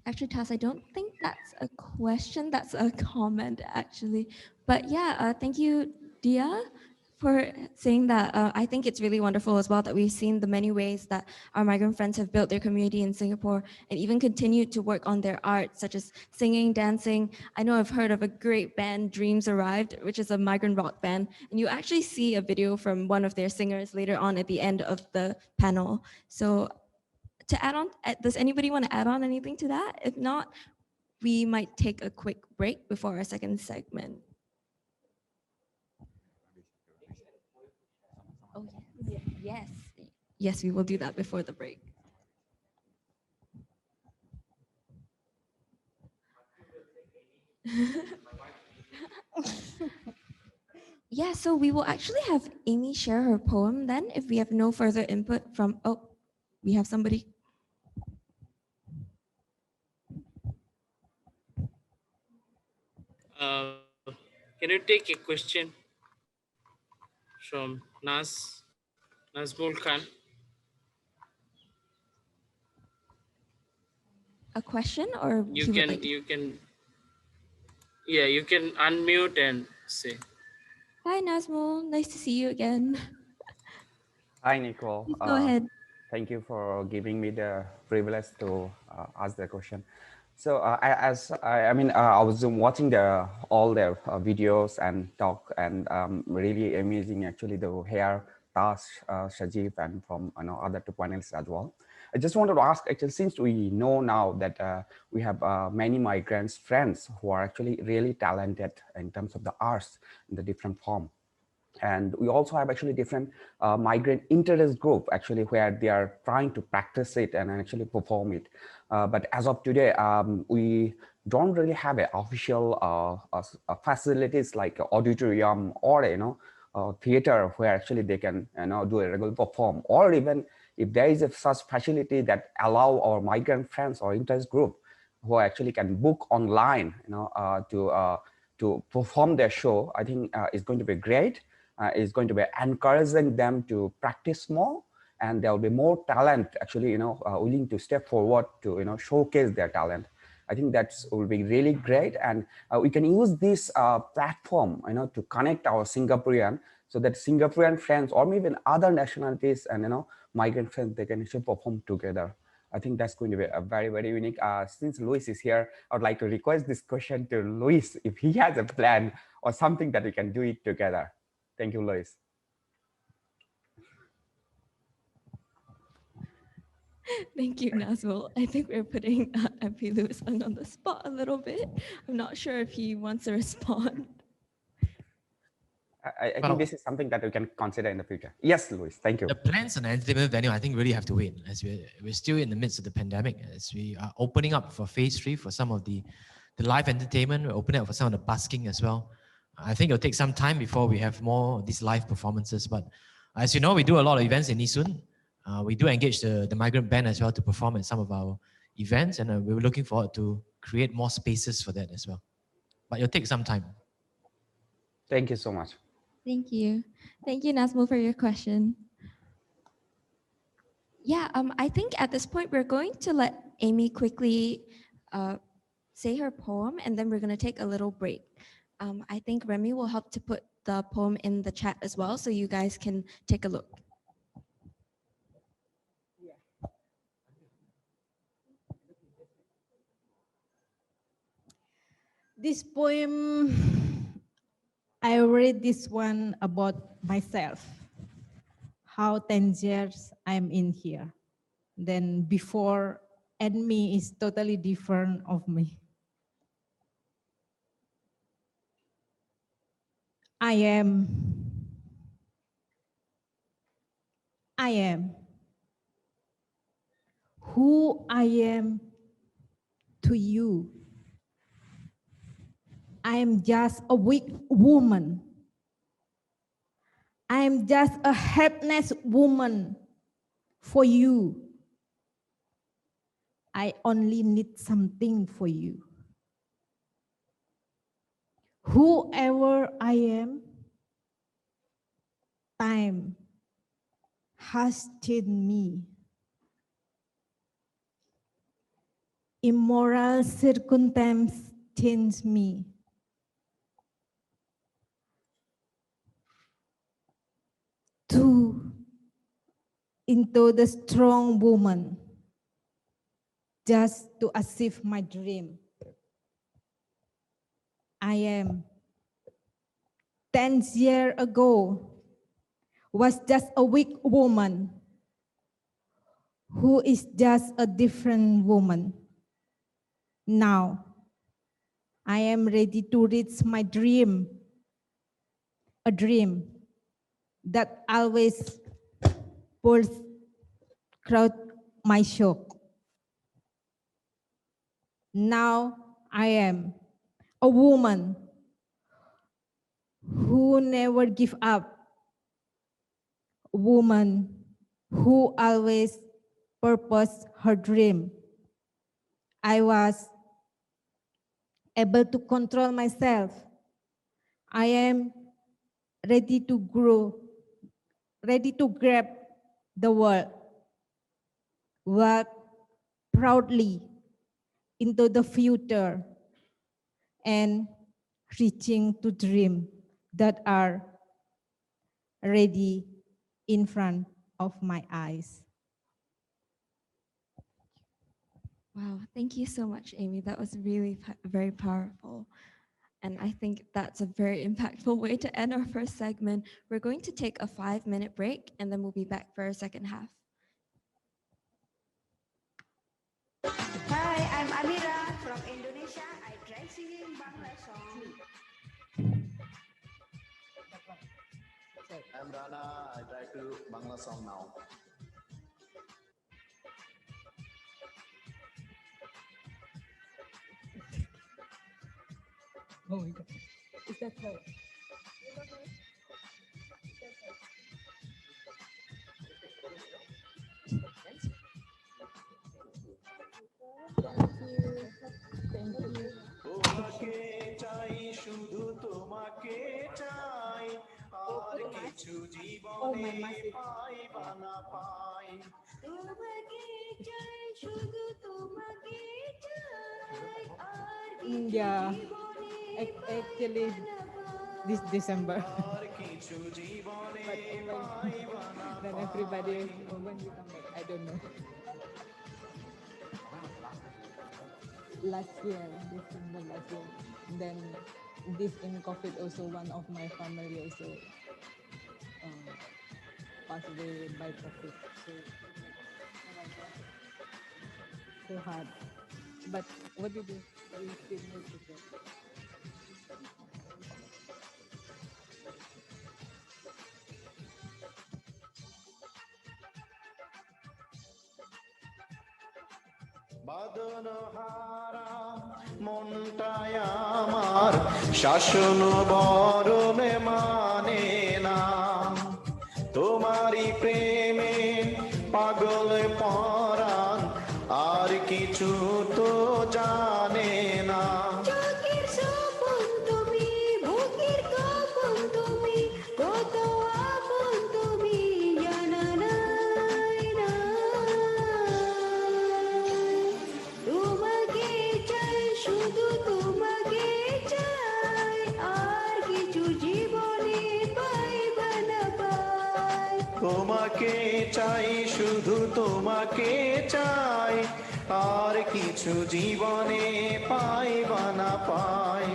Actually, Tas, I don't think that's a question, that's a comment actually. But yeah, thank you, Dia, for saying that. I think it's really wonderful as well that we've seen the many ways that our migrant friends have built their community in Singapore and even continue to work on their art, such as singing, dancing. I know I've heard of a great band, Dreams Arrived, which is a migrant rock band. And you actually see a video from one of their singers later on at the end of the panel. So to add on, does anybody want to add on anything to that? If not, we might take a quick break before our second segment. Oh, yes. Yes, we will do that before the break. Yeah, so we will actually have Amy share her poem then if we have no further input from, oh, we have somebody. Can you take a question from Nazmul Khan? A question or you can unmute and say. Hi Nazmul, nice to see you again. Hi Nicole. Please go ahead. Thank you for giving me the privilege to ask the question. So I was watching all their videos and talk, and really amazing actually to hear Tas, Shajeev, and from other two panelists as well. I just wanted to ask, actually, since we know now that we have many migrants friends who are actually really talented in terms of the arts in the different form. And we also have actually different migrant interest group actually where they are trying to practice it and actually perform it. But as of today, we don't really have an official facilities like auditorium or theater where actually they can do a regular perform, or even if there is a such facility that allow our migrant friends or interest group who actually can book online to perform their show, I think is going to be great. Is going to be encouraging them to practice more, and there will be more talent actually willing to step forward to showcase their talent. I think that will be really great, and we can use this platform to connect our Singaporean, so that Singaporean friends or maybe other nationalities and migrant friends, they can actually perform together. I think that's going to be a very, very unique. Since Luis is here, I would like to request this question to Luis if he has a plan or something that we can do it together. Thank you, Luis. Thank you, Nazmul. I think we're putting MP Louis on the spot a little bit. I'm not sure if he wants to respond. I think this is something that we can consider in the future. Yes, Luis, thank you. The plans on entertainment venue, I think, really have to wait, as we're still in the midst of the pandemic, as we are opening up for phase 3 for some of the live entertainment. We're opening up for some of the busking as well. I think it'll take some time before we have more of these live performances. But as you know, we do a lot of events in Nisun. We do engage the migrant band as well to perform at some of our events, and we're looking forward to create more spaces for that as well. But it'll take some time. Thank you so much. Thank you. Thank you, Nasmo, for your question. Yeah, I think at this point, we're going to let Amy quickly say her poem, and then we're going to take a little break. I think Remy will help to put the poem in the chat as well, so you guys can take a look. This poem, I read this one about myself, how 10 years I'm in here. Then before and me is totally different of me. I am who I am to you. I am just a weak woman. I am just a helpless woman for you. I only need something for you. Whoever I am, time has changed me. Immoral circumstance changed me. Into the strong woman just to achieve my dream. I am 10 years ago was just a weak woman who is just a different woman. Now I am ready to reach my dream, a dream that always pulls crowd my shock. Now I am a woman who never give up, a woman who always purpose her dream. I was able to control myself. I am ready to grow, ready to grab the world, walk proudly into the future and reaching to dreams that are ready in front of my eyes. Wow, thank you so much, Amy. That was really very powerful. And I think that's a very impactful way to end our first segment. We're going to take a 5-minute break, and then we'll be back for our second half. Hi, I'm Amira from Indonesia. I try singing Bangla song. I'm Rana. I try to Bangla song now. Oh my God. Is that her? তোমাকে চাই শুধু তোমাকে চাই আর কিছু জীবনে পাইবা না পাই তোমাকে চাই শুধু তোমাকে চাই আর Yeah, actually this December. আর কিছু জীবনে পাইবা না Then everybody, when we come back, I don't know. Last year, December last year. Then this in COVID also, one of my family also passed away by COVID. So, oh my God, so hard. But what do you do? You still need to go. বাদন হারা মনটায় আমার শাসন বরণে মানে না তোমারই প্রেমে পাগল পরাণ আর কিছু তো জানে না চোখের স্বপন তুমি বুকের কপন তুমি কত আপন তুমি জানা নাই না তোমাকে চাই শুধু তোমাকে চাই আর কিছু জীবনে পাইবা না পাই তোমাকে চাই শুধু তোমাকে চাই আর কিছু জীবনে পাইবা না পাই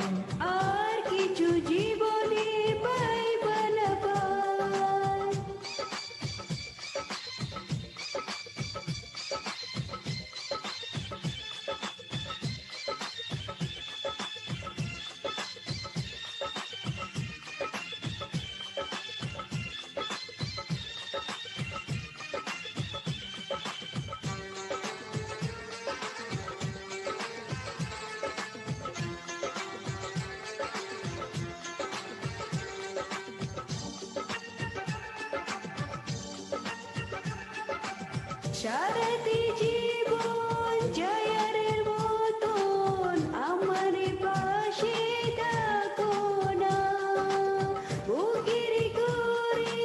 আর কিছু জীবনে পাইবা না পাই সারাটি জীবন জয়ারের মতন আমার পাশে থাকো না বুকের করে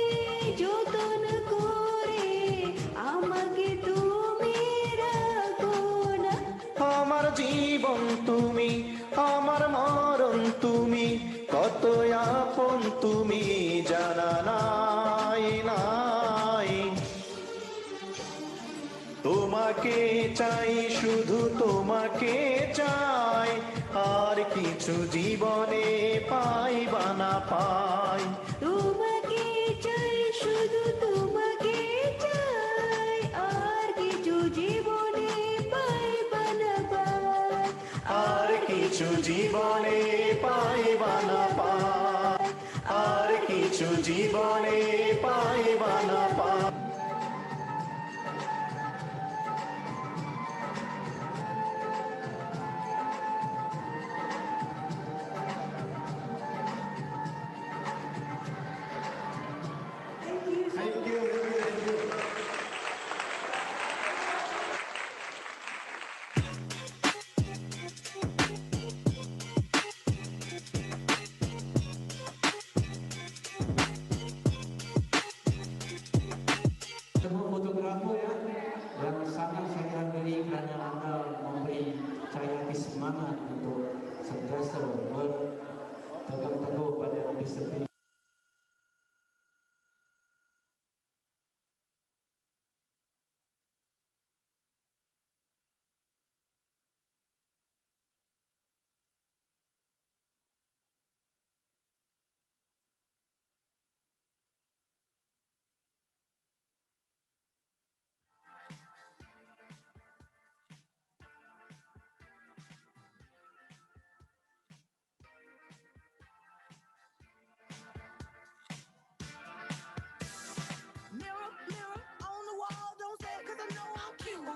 যতন করে আমাকে তুমি রাখো না আমার জীবন তুমি আমার মরণ তুমি কত আপন তুমি জানা নাই নাই তোমাকে চাই শুধু তোমাকে চাই আর কিছু জীবনে পাইবা না পাই তোমাকে চাই শুধু তোমাকে চাই আর কিছু জীবনে পাইবা না পাই আর কিছু জীবনে পাইবা না পাই আর কিছু জীবনে পাইবা না পাই Semua fotografer yang sangat saya hargai kerana anda memberi saya semangat untuk sentiasa berpegang teguh pada disiplin. Mirror, mirror on the wall, don't say it 'cause I know I'm cute.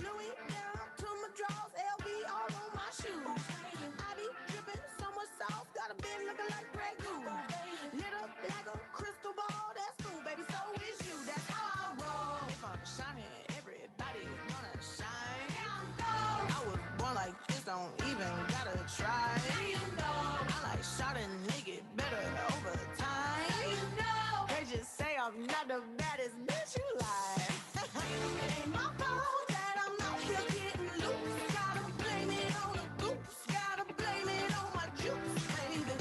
Louis down to my drawers, LV all on my shoes. I be dripping so much sauce, got a bin looking like Grey Goose. Lit up like a crystal ball, that's cool, baby, so is you. That's how I roll. If I'm shining, everybody's gonna shine. I was born like this, don't even gotta try. I like shot and naked better over time. They just say I'm not the baddest bitch you like. Ain't my fault that I'm out here getting loose. Gotta blame it on the goose. Gotta blame it on my juice, baby.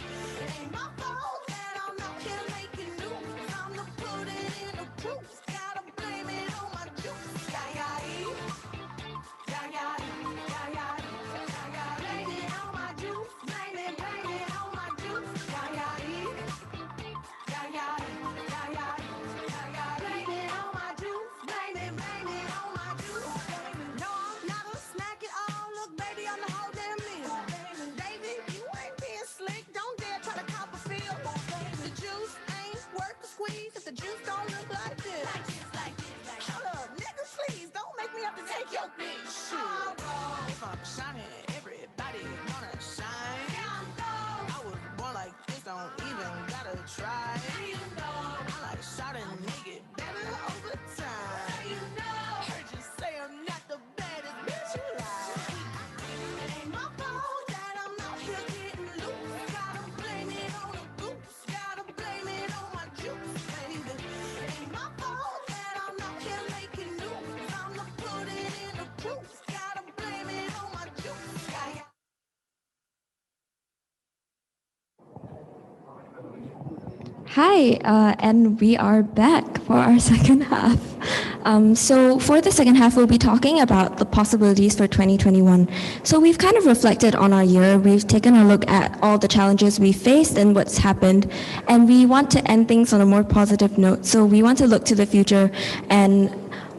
Ain't my fault that I'm out here making news. I'm to put it in the proofs. Gotta blame it on my juice. Yeah, yeah, yeah, yeah, yeah, yeah, yeah. Blame it on my juice. Blame it on my juice. Yeah, yeah, yeah, yeah, yeah, yeah. Blame it on my juice. Blame it on my juice. No, I'm not a snack at all. Look, baby, I'm the whole damn meal. David, you ain't being slick. Don't dare try to cop a feel. The juice ain't worth the squeeze if the juice don't look like this. Hold up, nigga, please don't make me me have to take your bitch. Shit. If I'm shining, everybody gonna shine. I was born like this, don't even gotta try. I like shot and nigga better over time. Heard you say I'm not the baddest bitch you like. It ain't my fault that I'm out here getting loose. Gotta blame it on the goose. Gotta blame it on my juice, baby. It ain't my fault that I'm out here making news. I'ma put it in the proof. Gotta blame it on my juice. Hi, and we are back for our second half. So for the second half, we'll be talking about the possibilities for 2021. So we've kind of reflected on our year. We've taken a look at all the challenges we faced and what's happened, and we want to end things on a more positive note. So we want to look to the future and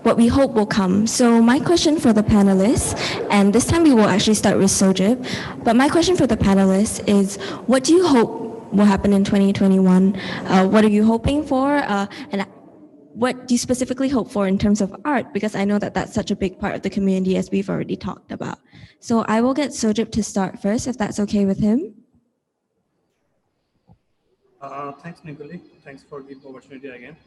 what we hope will come. So my question for the panelists, and this time we will actually start with Sojib, but my question for the panelists is, what do you hope will happen in 2021? What are you hoping for? And what do you specifically hope for in terms of art? Because I know that that's such a big part of the community, as we've already talked about. So I will get Sojib to start first, if that's okay with him. Thanks, Nicole. Thanks for the opportunity again.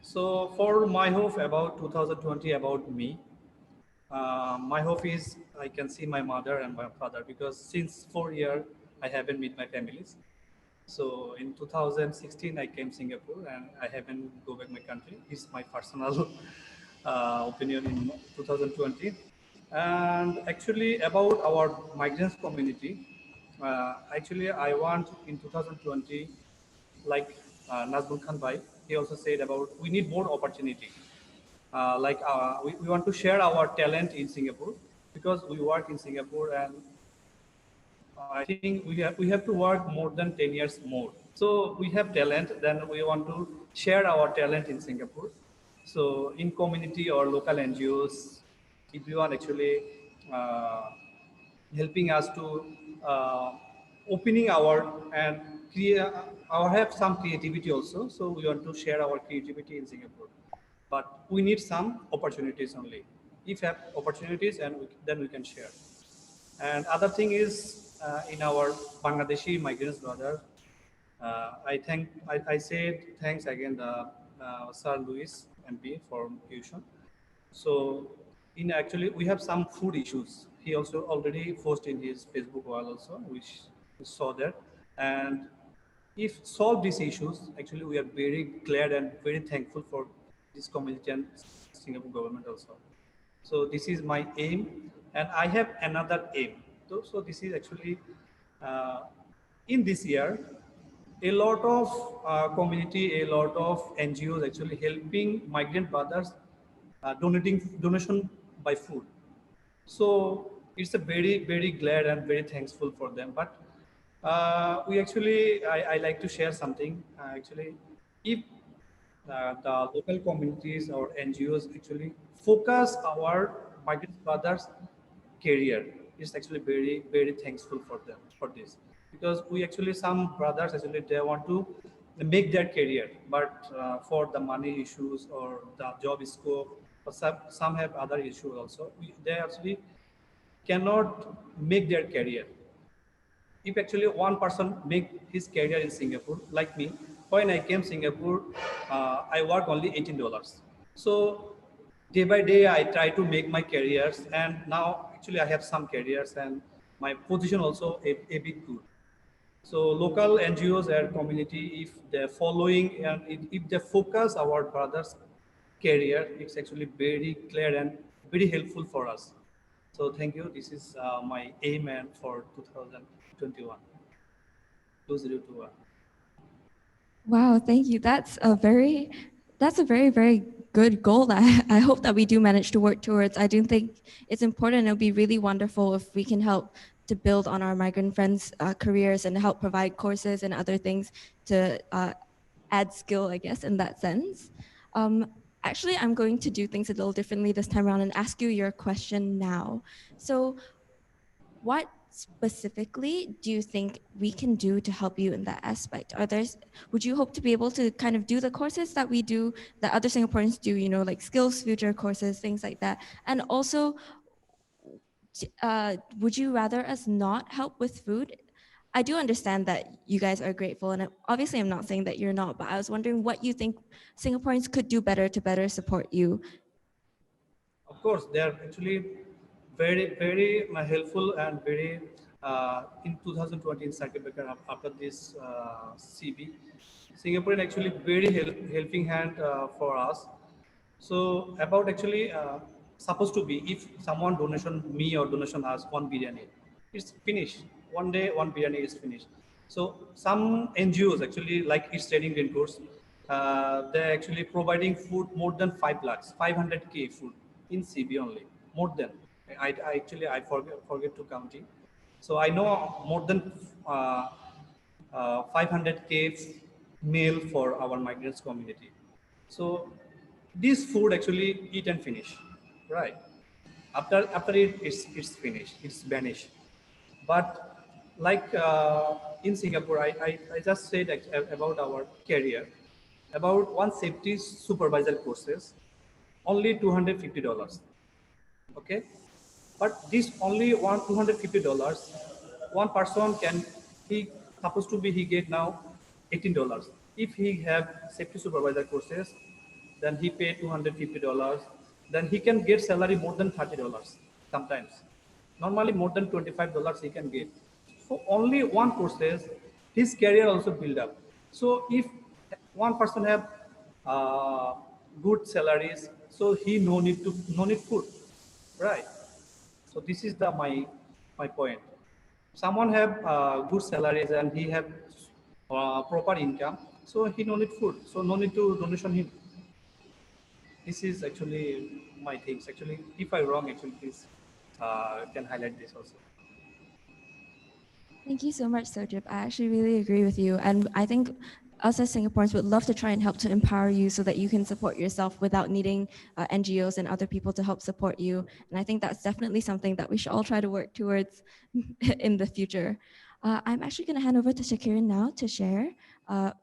So for my hope about 2020, about me, my hope is I can see my mother and my father, because since 4 years I haven't met my families. So in 2016 I came Singapore and I haven't go back my country. It's my personal opinion in 2020. And actually about our migrants community, actually I want in 2020, like Nazmul Khan Bhai, he also said about we need more opportunity. We want to share our talent in Singapore, because we work in Singapore, and I think we have to work more than 10 years more. So we have talent, then we want to share our talent in Singapore. So in community or local NGOs, everyone actually helping us to uh, opening our and create our have some creativity also. So we want to share our creativity in Singapore, but we need some opportunities only. If have opportunities, and then we can share. And other thing is in our Bangladeshi migrants brother, I said thanks again the Sir Louis MP for Fusion. So in actually we have some food issues. He also already posted in his Facebook wall also, which we saw there. And if solve these issues, actually we are very glad and very thankful for this community and Singapore government also. So this is my aim, and I have another aim. So this is actually uh, in this year, a lot of community, a lot of NGOs actually helping migrant brothers, donating donation by food. So it's a very glad and very thankful for them. But we actually, I like to share something. Actually, if the local communities or NGOs actually focus our migrant brothers' career, it's actually very thankful for them for this, because we actually some brothers actually they want to make their career, but for the money issues or the job scope, or some have other issues also. They actually cannot make their career. If actually one person make his career in Singapore, like me, when I came Singapore, I work only $18. So day by day, I try to make my careers, and now actually I have some careers, and my position also a bit good. So local NGOs and community, if they're following and if they focus our brothers' career, it's actually very clear and very helpful for us. So thank you. This is my aim and for 2021. 2021. Wow, thank you. That's a very good goal that I hope that we do manage to work towards. I do think it's important. It would be really wonderful if we can help to build on our migrant friends' careers and help provide courses and other things to add skill, I guess, in that sense. Actually, I'm going to do things a little differently this time around and ask you your question now. So what specifically do you think we can do to help you in that aspect? Would you hope to be able to kind of do the courses that we do, that other Singaporeans do, you know, like skills future courses, things like that? And also, would you rather us not help with food? I do understand that you guys are grateful, and obviously I'm not saying that you're not, but I was wondering what you think Singaporeans could do better to better support you. Of course, they are actually very helpful and very in 2020 in circuit breaker after this CB, Singaporean actually very helping hand for us. So about actually supposed to be if someone donation me or donation us one biryani, it's finished. One day one biryani is finished. So some NGOs actually like East Trading Green Course, they're actually providing food more than 5 lakhs, 500K food in CB only, more than. I forget to counting. So I know more than 500K meal for our migrants community. So this food actually eat and finish, right? After it's finished, it's vanished. But like in Singapore, I just said about our career, about one safety supervisor courses, only $250. Okay, but this only one $250, one person can he supposed to be he get now $18. If he have safety supervisor courses, then he pay $250. Then he can get salary more than $30 sometimes. Normally more than $25 he can get. So only one courses, his career also build up. So if one person have uh, good salaries, so he no need food, right? So this is the my point. Someone have good salaries and he have proper income, so he no need food, so no need to donation him. This is actually my things. Actually, if I wrong, actually please can highlight this also. Thank you so much, Sojip. I actually really agree with you. And I think us as Singaporeans would love to try and help to empower you so that you can support yourself without needing NGOs and other people to help support you. And I think that's definitely something that we should all try to work towards in the future. I'm actually going to hand over to Shakiran now to share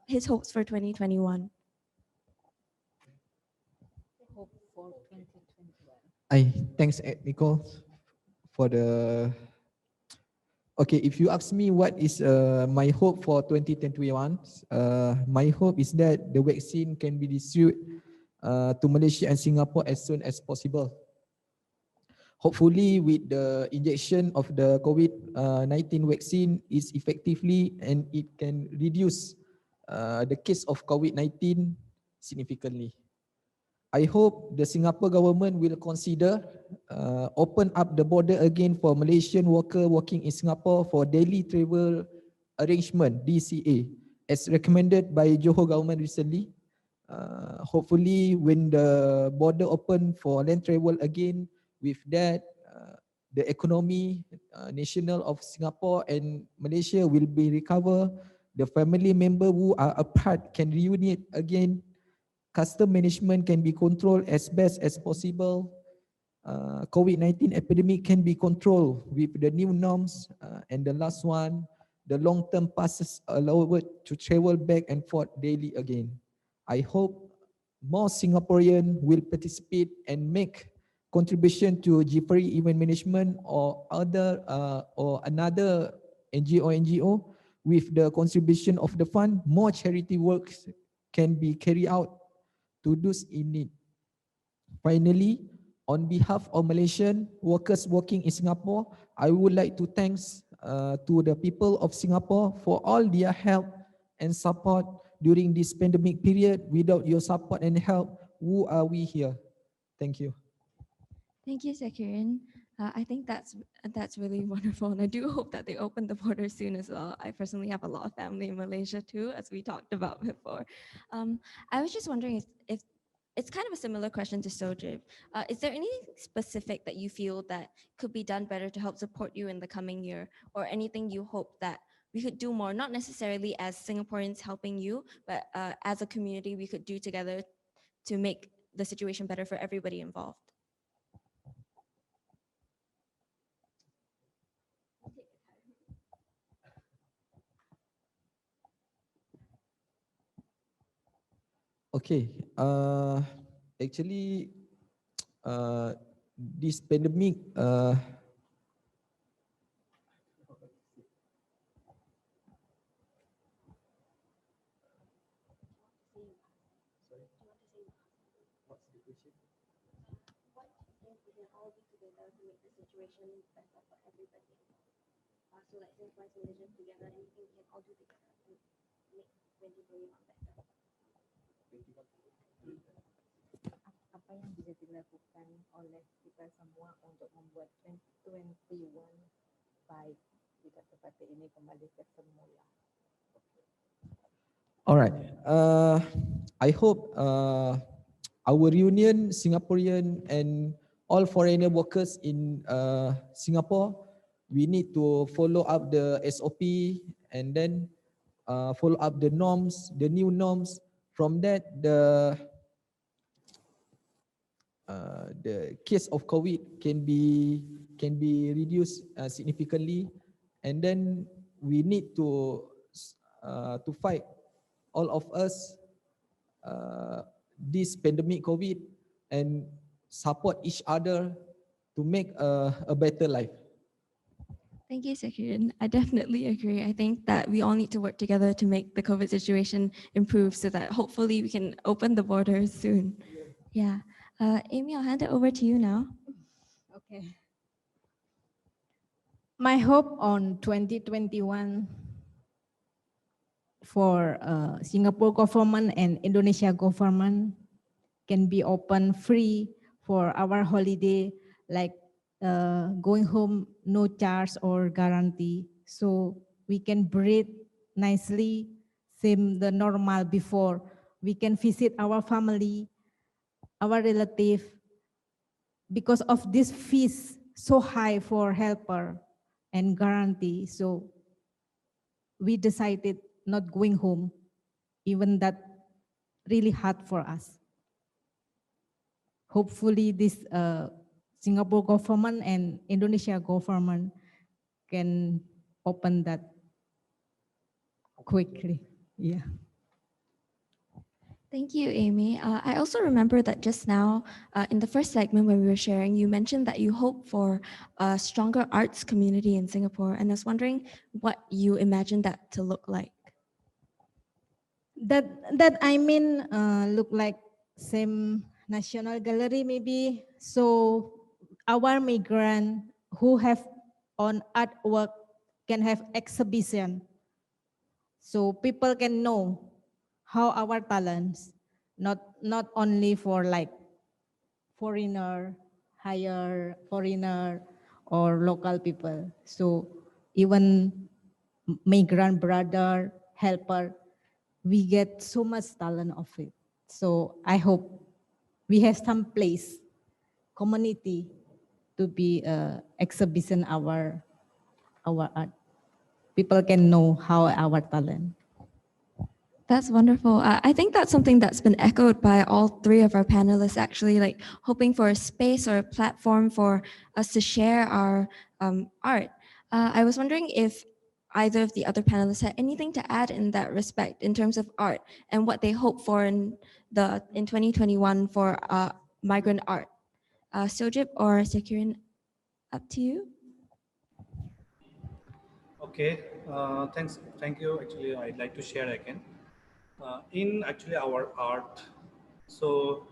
his hopes for 2021. Hope for 2021. Thanks, Nicole, for the. Okay, if you ask me what is my hope for 2021, my hope is that the vaccine can be distributed to Malaysia and Singapore as soon as possible. Hopefully, with the injection of the COVID-19 vaccine is effectively and it can reduce the case of COVID-19 significantly. I hope the Singapore government will consider open up the border again for Malaysian worker working in Singapore for daily travel arrangement (DCA) as recommended by Johor government recently. Hopefully, when the border open for land travel again, with that, the economy national of Singapore and Malaysia will be recover. The family member who are apart can reunite again. Custom management can be controlled as best as possible. COVID-19 epidemic can be controlled with the new norms. And the last one, the long-term passes allowed to travel back and forth daily again. I hope more Singaporean will participate and make contribution to G3 event management or another NGO with the contribution of the fund. More charity works can be carried out to those in need. Finally, on behalf of Malaysian workers working in Singapore, I would like to thanks to the people of Singapore for all their help and support during this pandemic period. Without your support and help, who are we here? Thank you. Thank you, Shakiran. I think that's really wonderful, and I do hope that they open the border soon as well. I personally have a lot of family in Malaysia too, as we talked about before. I was just wondering if it's kind of a similar question to Sojib. Is there anything specific that you feel that could be done better to help support you in the coming year, or anything you hope that we could do more, not necessarily as Singaporeans helping you, but as a community we could do together to make the situation better for everybody involved? Okay. Actually, this pandemic. Apa yang bisa dilakukan oleh kita semua untuk membuat 2021 baik tidak seperti ini kembali ke semula. All right. I hope our reunion, Singaporean and all foreigner workers in Singapore, we need to follow up the SOP and then follow up the norms, the new norms. From that, the case of COVID can be reduced significantly, and then we need to fight, all of us, this pandemic COVID, and support each other to make a better life. Thank you, Sekirin. I definitely agree. I think that we all need to work together to make the COVID situation improve so that hopefully we can open the borders soon. Yeah. Amy, I'll hand it over to you now. Okay. My hope on 2021 for Singapore government and Indonesia government can be open free for our holiday, like going home, no charge or guarantee. So we can breathe nicely, same the normal before. We can visit our family, our relative. Because of this fees so high for helper and guarantee, so we decided not going home, even that really hard for us. Hopefully this Singapore government and Indonesia government can open that quickly. Yeah. Thank you, Amy. I also remember that just now in the first segment when we were sharing, you mentioned that you hope for a stronger arts community in Singapore. And I was wondering what you imagine that to look like. That I mean look like same National Gallery maybe. So our migrant who have on artwork can have exhibition. So people can know how our talents, not only for like foreigner, higher foreigner or local people. So even migrant brother, helper, we get so much talent of it. So I hope we have some place, community to be exhibition our art. People can know how our talent. That's wonderful. I think that's something that's been echoed by all three of our panelists, actually, like hoping for a space or a platform for us to share our art. I was wondering if either of the other panelists had anything to add in that respect in terms of art and what they hope for in 2021 for migrant art. Sojip or Sekirin, up to you. Okay, thank you. Actually, I'd like to share again. In actually our art, so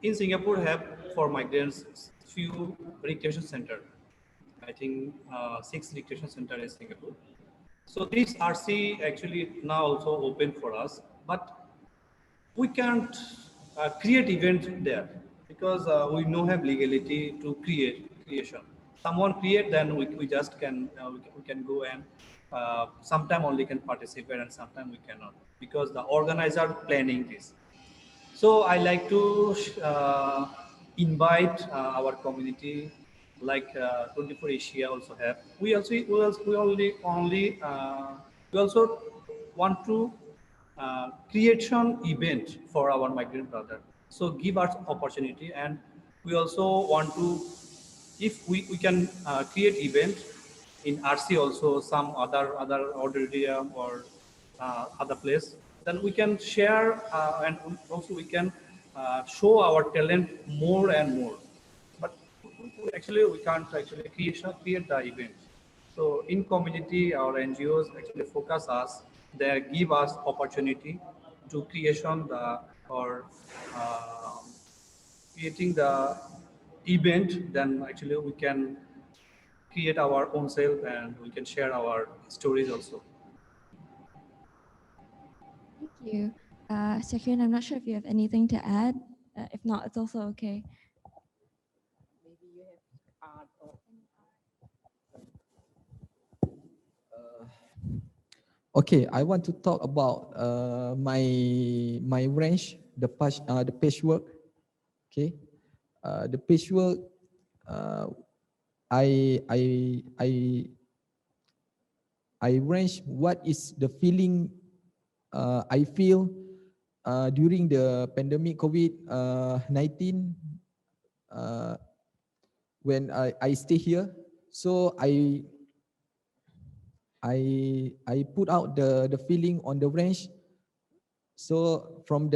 in Singapore have for migrants few recreation center. I think 6 recreation center in Singapore. So this RC actually now also open for us, but we can't create event there because we don't have legality to creation. Someone create, then we just can we can go and sometime only can participate and sometime we cannot because the organizer planning this. So I like to invite our community, like 24 Asia also have. We also want to creation event for our migrant brother. So give us opportunity, and we also want to, if we can create event in RC also, some other auditorium or other place. then we can share and also we can show our talent more and more. But actually we can't actually create the event. So in community, our NGOs actually focus us, they give us opportunity to creation the or uh, creating the event. Then actually we can create our own self and we can share our stories also. Thank you. Sekirin, I'm not sure if you have anything to add. If not, it's also okay. Okay, I want to talk about my range, the patchwork. Okay, the patchwork. I I I I range what is the feeling I feel during the pandemic COVID-19 when I stay here. So I put out the feeling on the range. So from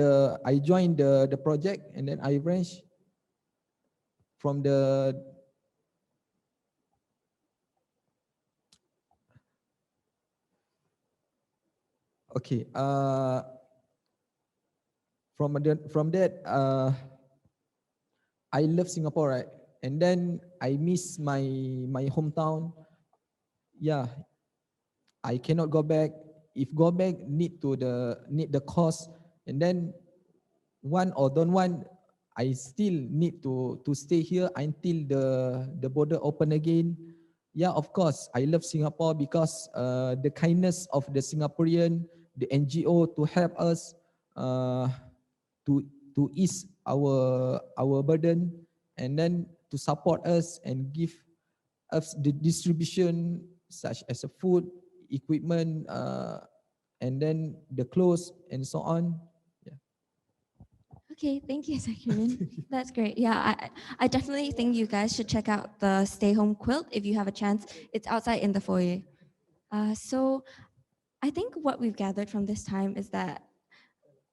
I joined the project and then I range from the okay from that I love Singapore, right? And then I miss my hometown. Yeah, I cannot go back. If go back, need the cost, and then one or don't want, I still need to stay here until the border open again. Yeah, of course, I love Singapore because the kindness of the Singaporean, the NGO to help us uh, to to ease our burden, and then to support us and give us the distribution such as a food, equipment, and then the clothes and so on. Yeah. Okay, thank you, Sekirin. That's great. Yeah, I definitely think you guys should check out the Stay Home Quilt if you have a chance. It's outside in the foyer. So I think what we've gathered from this time is that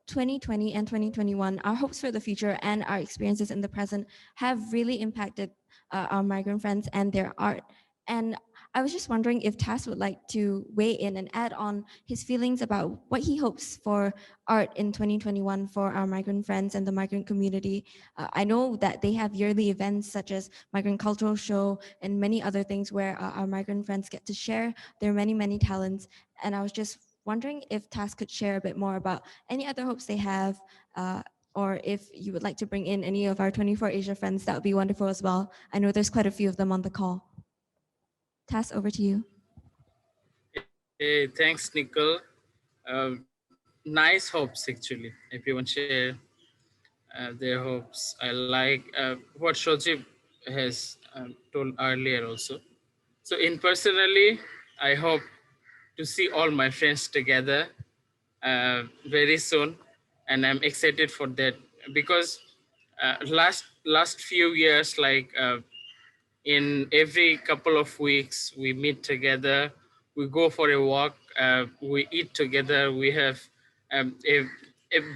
2020 and 2021, our hopes for the future and our experiences in the present have really impacted our migrant friends and their art. And I was just wondering if Tas would like to weigh in and add on his feelings about what he hopes for art in 2021 for our migrant friends and the migrant community. I know that they have yearly events such as Migrant Cultural Show and many other things where our migrant friends get to share their many, many talents. And I was just wondering if Tas could share a bit more about any other hopes they have, or if you would like to bring in any of our 24 Asia friends, that would be wonderful as well. I know there's quite a few of them on the call. Tas, over to you. Hey, thanks, Nicole. Nice hopes, actually. Everyone share their hopes. I like what Shojib has told earlier also. So in personally, I hope to see all my friends together very soon, and I'm excited for that because last few years, like in every couple of weeks, we meet together, we go for a walk, we eat together, we have a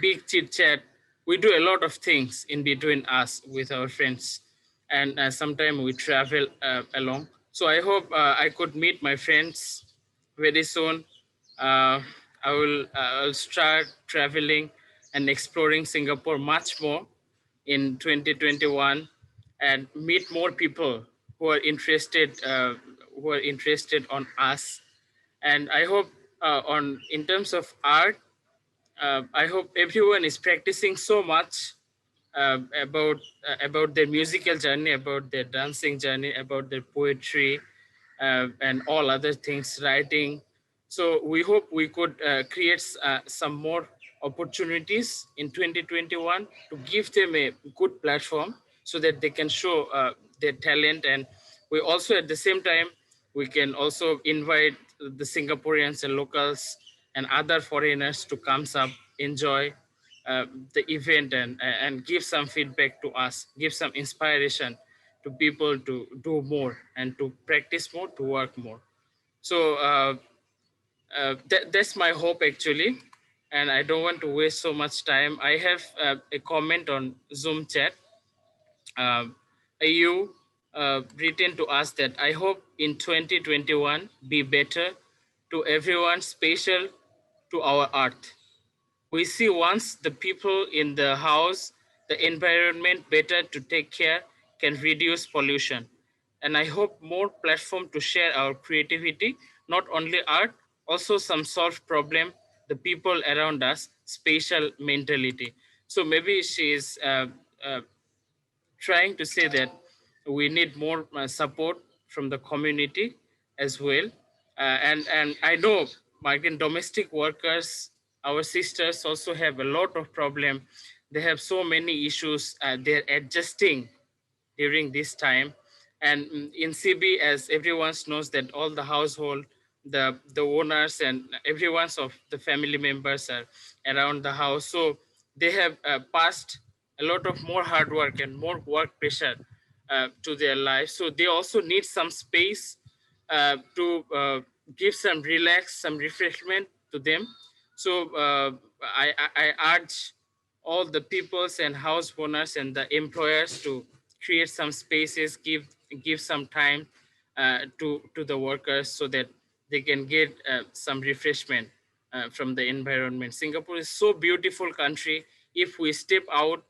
big chit chat. We do a lot of things in between us with our friends, and sometimes we travel along. So I hope I could meet my friends very soon. Uh, I'll start traveling and exploring Singapore much more in 2021 and meet more people who are interested on us. And I hope on in terms of art, I hope everyone is practicing so much about their musical journey, about their dancing journey, about their poetry, and all other things, writing. So we hope we could create some more opportunities in 2021 to give them a good platform so that they can show their talent. And we also at the same time, we can also invite the Singaporeans and locals and other foreigners to come up, enjoy the event, and give some feedback to us, give some inspiration to people to do more and to practice more, to work more. So that's my hope, actually. and I don't want to waste so much time. I have a comment on Zoom chat. You written to us that I hope in 2021 be better to everyone, special to our earth. We see once the people in the house, the environment better to take care can reduce pollution. And I hope more platform to share our creativity, not only art, also some solved problem, the people around us, spatial mentality. So maybe she is uh, trying to say that we need more support from the community as well. And I know migrant domestic workers, our sisters also have a lot of problem. They have so many issues. They're adjusting during this time. And in CB, as everyone knows, that all the household, the owners and everyone's of the family members are around the house. So they have passed a lot of more hard work and more work pressure to their life. So they also need some space to give some relax, some refreshment to them. So I urge all the peoples and house owners and the employers to create some spaces, give some time to the workers so that they can get some refreshment from the environment. Singapore is so beautiful country. If we step out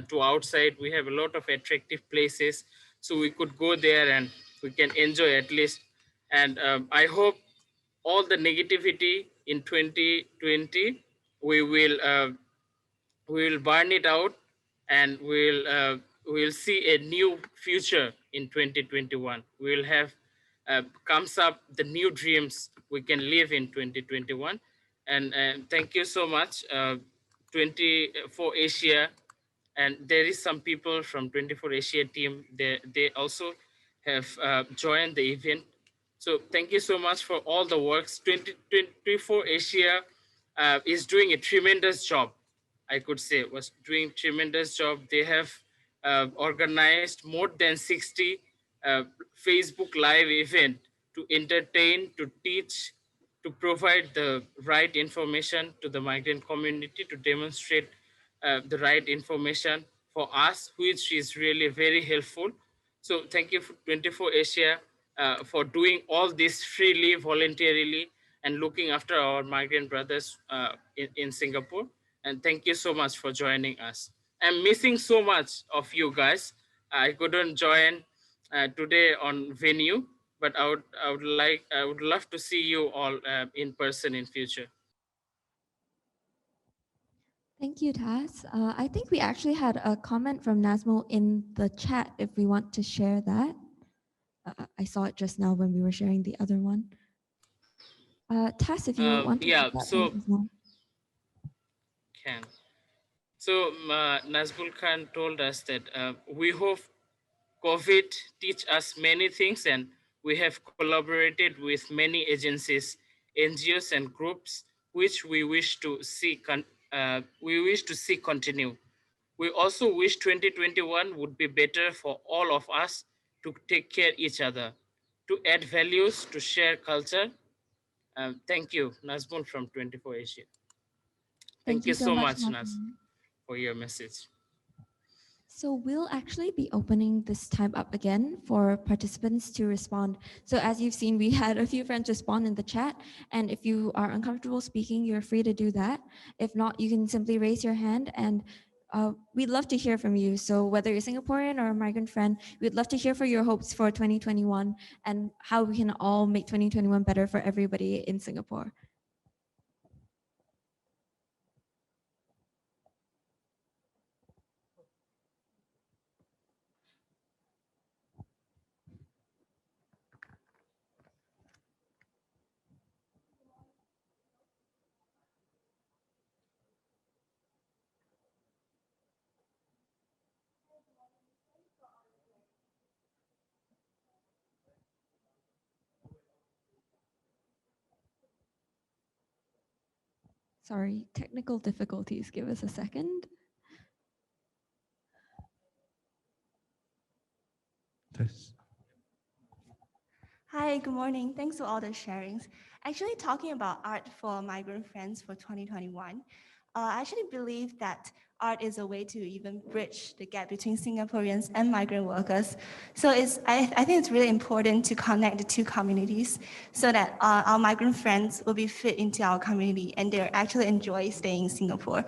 to outside, we have a lot of attractive places, so we could go there and we can enjoy at least. And I hope all the negativity in 2020 we will burn it out, and we'll see a new future in 2021. We'll have comes up the new dreams we can live in 2021. And thank you so much, 24 Asia. And there is some people from 24 Asia team. They also have joined the event. So thank you so much for all the works. 24 Asia is doing a tremendous job. I could say was doing tremendous job. They have organized more than 60 Facebook live event to entertain, to teach, to provide the right information to the migrant community, to demonstrate the right information for us, which is really very helpful. So thank you for 24 Asia for doing all this freely, voluntarily, and looking after our migrant brothers in Singapore. And thank you so much for joining us. I'm missing so much of you guys. I couldn't join today on venue, but I would love to see you all in person in future. Thank you, Tas. I think we actually had a comment from Nazmo in the chat if we want to share that. I saw it just now when we were sharing the other one. Tas, if you want to Yeah, read that so as well. can. So Nazmul Khan told us that we hope COVID teach us many things, and we have collaborated with many agencies, NGOs, and groups, which we wish to see continue. We also wish 2021 would be better for all of us to take care each other, to add values, to share culture. Thank you, Nazmul from 24 Asia. Thank Thank you you so so much, much, Naz, Nazmo. for your message. So we'll actually be opening this time up again for participants to respond. So as you've seen, we had a few friends respond in the chat. And if you are uncomfortable speaking, you're free to do that. If not, you can simply raise your hand, and we'd love to hear from you. So whether you're Singaporean or a migrant friend, we'd love to hear for your hopes for 2021 and how we can all make 2021 better for everybody in Singapore. Sorry, technical difficulties. Give us a second. Hi, good morning. Thanks for all the sharings. Actually, talking about art for migrant friends for 2021, I actually believe that art is a way to even bridge the gap between Singaporeans and migrant workers. So I think it's really important to connect the two communities so that our migrant friends will be fit into our community and they actually enjoy staying in Singapore.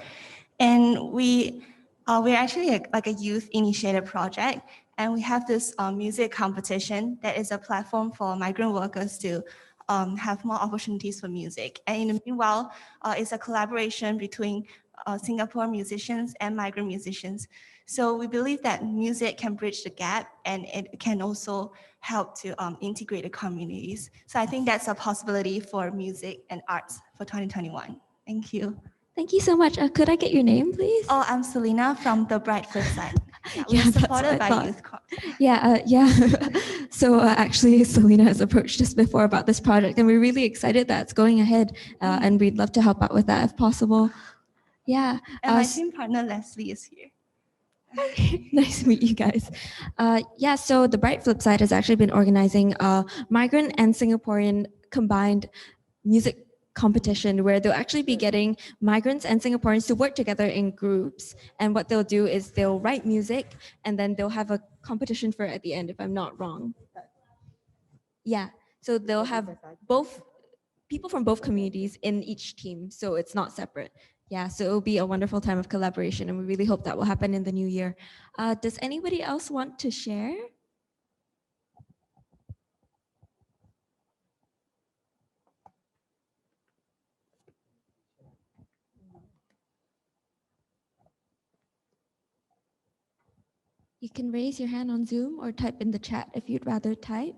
And we're actually like a youth initiated project, and we have this music competition that is a platform for migrant workers to have more opportunities for music. And in the meanwhile, it's a collaboration between Singapore musicians and migrant musicians. So we believe that music can bridge the gap and it can also help to integrate the communities. So I think that's a possibility for music and arts for 2021. Thank you. Thank you so much. Could I get your name, please? Oh, I'm Selena from the Bright Flip Side. Yeah, Yeah, we're that's what supported I by thought. Youth Corps. Yeah. So actually, Selena has approached us before about this project, and we're really excited that it's going ahead, and we'd love to help out with that if possible. Yeah. And my team partner Leslie is here. Nice to meet you guys. Yeah, so the Bright Flip Side has actually been organizing a migrant and Singaporean combined music competition where they'll actually be getting migrants and Singaporeans to work together in groups. And what they'll do is they'll write music and then they'll have a competition for it at the end, if I'm not wrong. Yeah, so they'll have both people from both communities in each team, so it's not separate. Yeah, so it'll be a wonderful time of collaboration, and we really hope that will happen in the new year. Does anybody else want to share? You can raise your hand on Zoom or type in the chat if you'd rather type.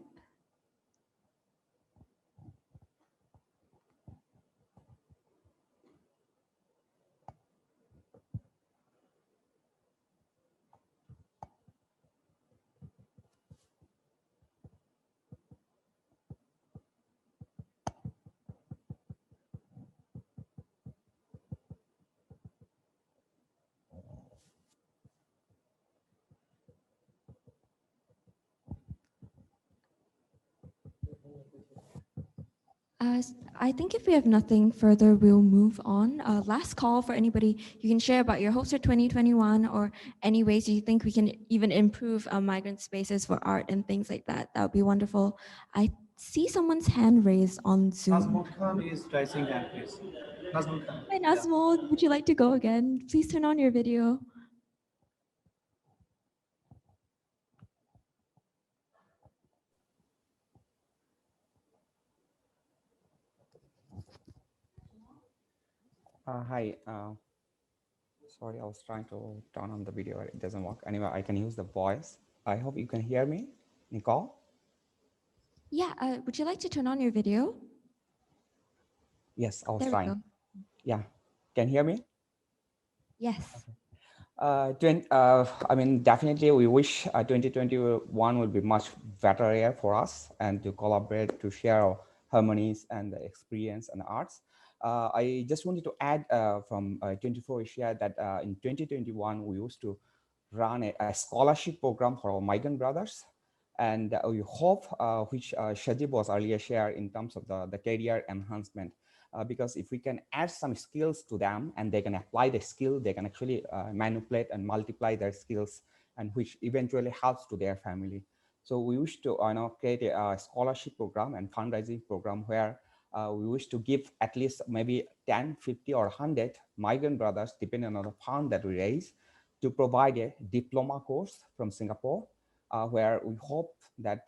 I think if we have nothing further, we'll move on. Last call for anybody. You can share about your hopes for 2021 or any ways you think we can even improve migrant spaces for art and things like that. That would be wonderful. I see someone's hand raised on Zoom. Nazmul Khan is raising hand, please. Nazmul Khan. Hi, Nazmul. Would you like to go again? Please turn on your video. Hi. Sorry, I was trying to turn on the video. It doesn't work. Anyway, I can use the voice. I hope you can hear me, Nicole. Yeah, would you like to turn on your video? Yes, I was There we trying. go. Yeah, can you hear me? Yes. I mean, definitely we wish 2021 will be much better year for us and to collaborate, to share our harmonies and the experience and arts. I just wanted to add from 24 Asia that in 2021, we used to run a scholarship program for our migrant brothers. And we hope, which Shajib was earlier shared in terms of the career enhancement. Because if we can add some skills to them and they can apply the skill, they can actually manipulate and multiply their skills, and which eventually helps to their family. So we wish to create a scholarship program and fundraising program where we wish to give at least maybe 10, 50 or 100 migrant brothers, depending on the fund that we raise, to provide a diploma course from Singapore, where we hope that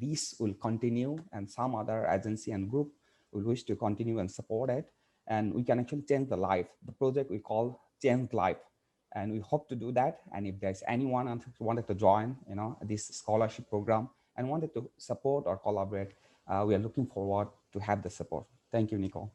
this will continue and some other agency and group we wish to continue and support it, and we can actually change the life. The project we call Change Life, and we hope to do that. And if there's anyone who wanted to join, this scholarship program and wanted to support or collaborate, we are looking forward to have the support. Thank you, Nicole.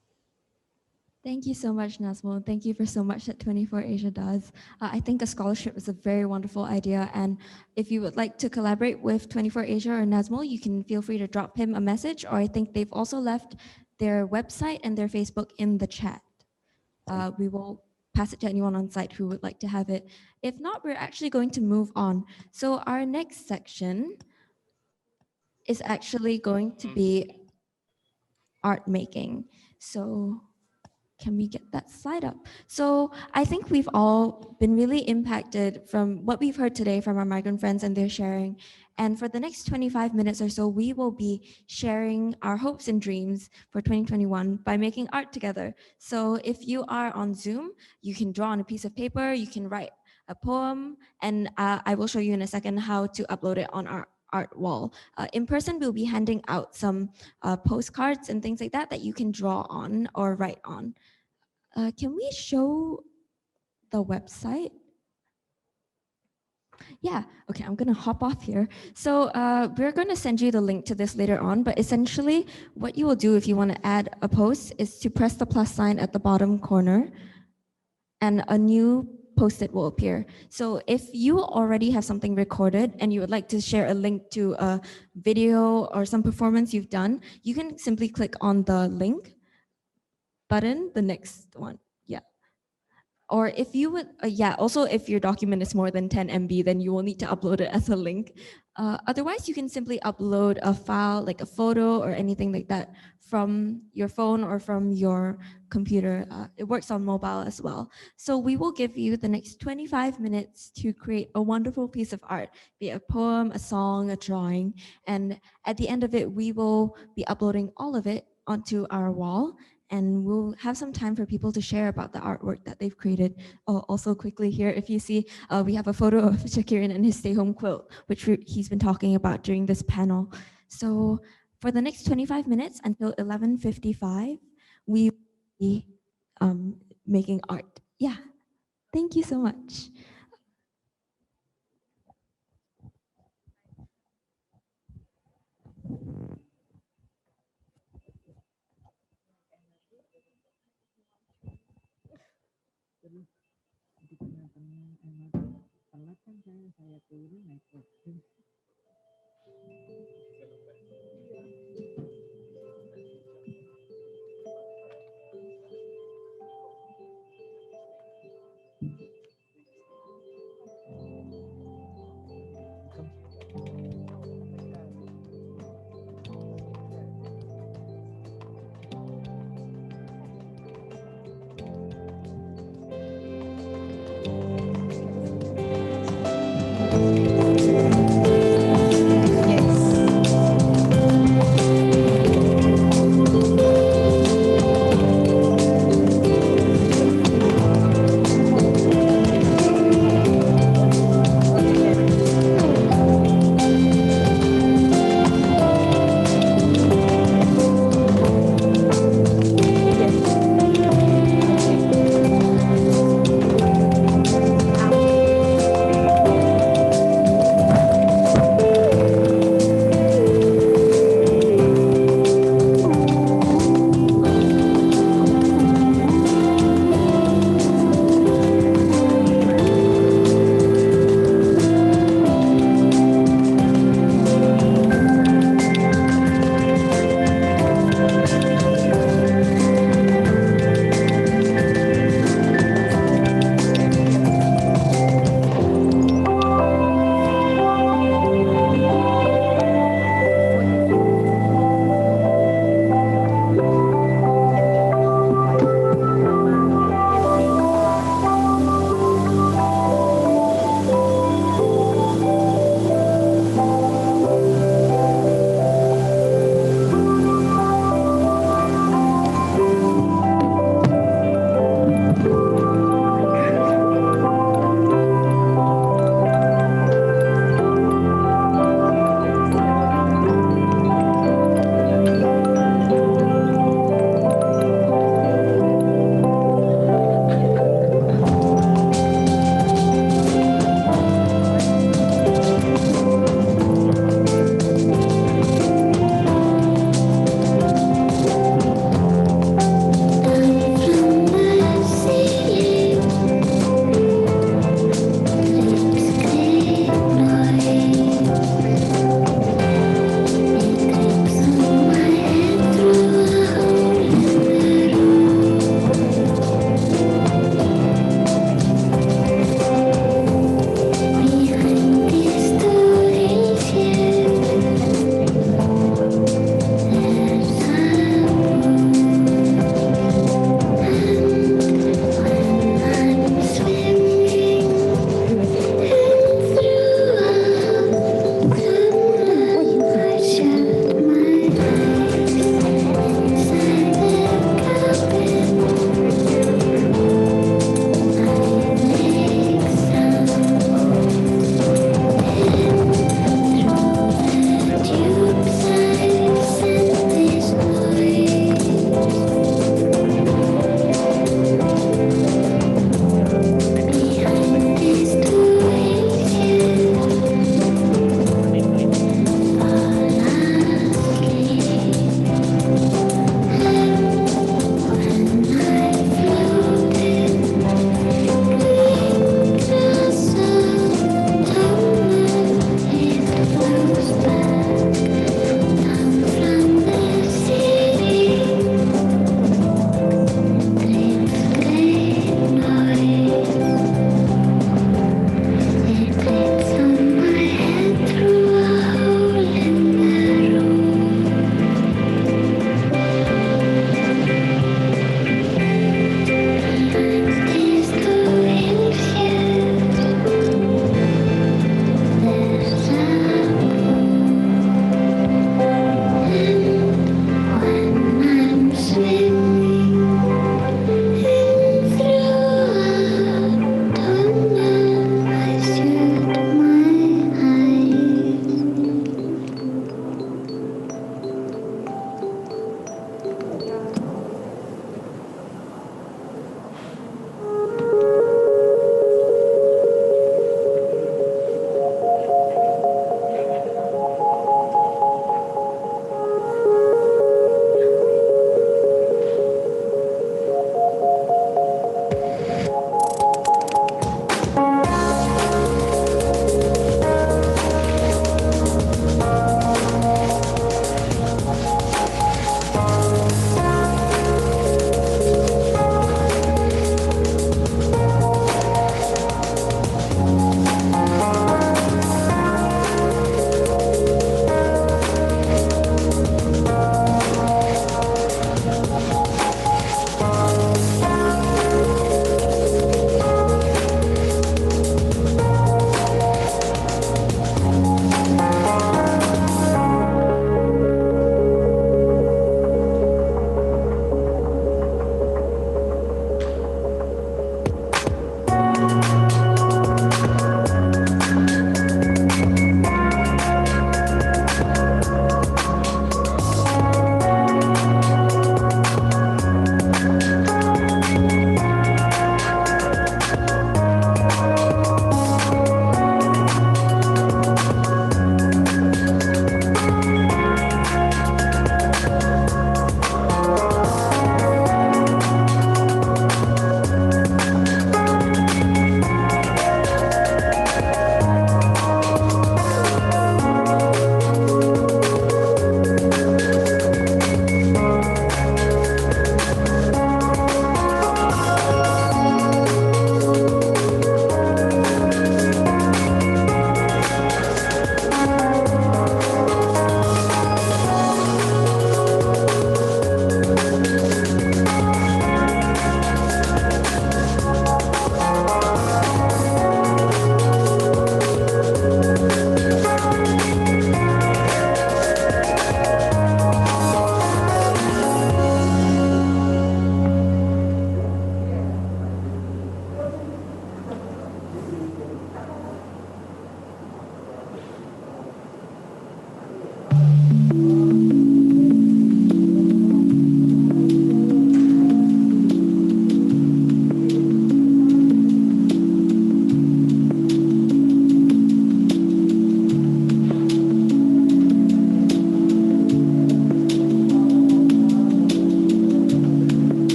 Thank you so much, Nazmul. Thank you for so much that 24 Asia does. I think a scholarship is a very wonderful idea. And if you would like to collaborate with 24 Asia or Nazmul, you can feel free to drop him a message, or I think they've also left their website and their Facebook in the chat. We will pass it to anyone on site who would like to have it. If not, we're actually going to move on. So our next section is actually going to be art making. So can we get that slide up? So I think we've all been really impacted from what we've heard today from our migrant friends and their sharing. And for the next 25 minutes or so, we will be sharing our hopes and dreams for 2021 by making art together. So if you are on Zoom, you can draw on a piece of paper, you can write a poem, and I will show you in a second how to upload it on our art wall. In person, we'll be handing out some postcards and things like that that you can draw on or write on. Can we show the website? Yeah, okay, I'm gonna hop off here. So we're gonna send you the link to this later on, but essentially what you will do if you wanna add a post is to press the plus sign at the bottom corner and a new post-it will appear. So if you already have something recorded and you would like to share a link to a video or some performance you've done, you can simply click on the link button, the next one, yeah. Or if you would, also if your document is more than 10 MB, then you will need to upload it as a link. Otherwise, you can simply upload a file, like a photo or anything like that from your phone or from your computer. It works on mobile as well. So we will give you the next 25 minutes to create a wonderful piece of art, be it a poem, a song, a drawing. And at the end of it, we will be uploading all of it onto our wall. And we'll have some time for people to share about the artwork that they've created. Also quickly here, if you see, we have a photo of Shakirin and his stay home quilt, which he's been talking about during this panel. So for the next 25 minutes until 11:55, we will be making art. Yeah, thank you so much.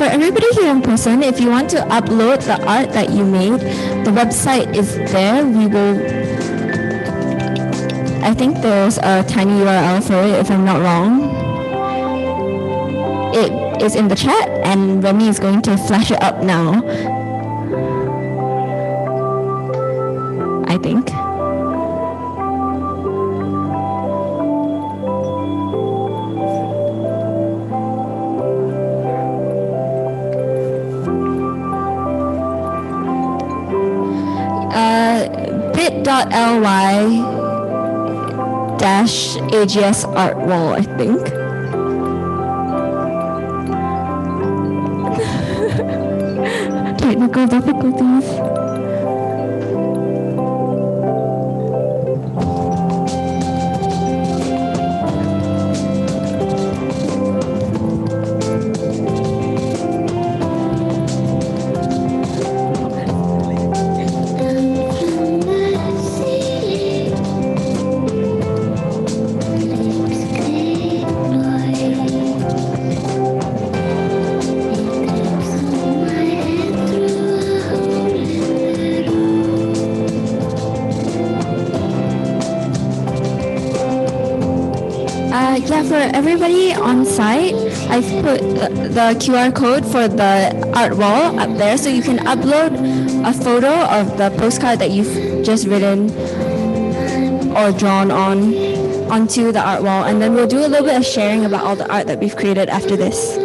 for everybody here in person, if you want to upload the art that you made, the website is there. I think there's a tiny URL for it if I'm not wrong. It is in the chat and Remy is going to flash it up now. I think. bit.ly/AGS art wall, I think. Technical difficulties. Yeah, for everybody on site, I've put the QR code for the art wall up there, so you can upload a photo of the postcard that you've just written or drawn onto the art wall, and then we'll do a little bit of sharing about all the art that we've created after this.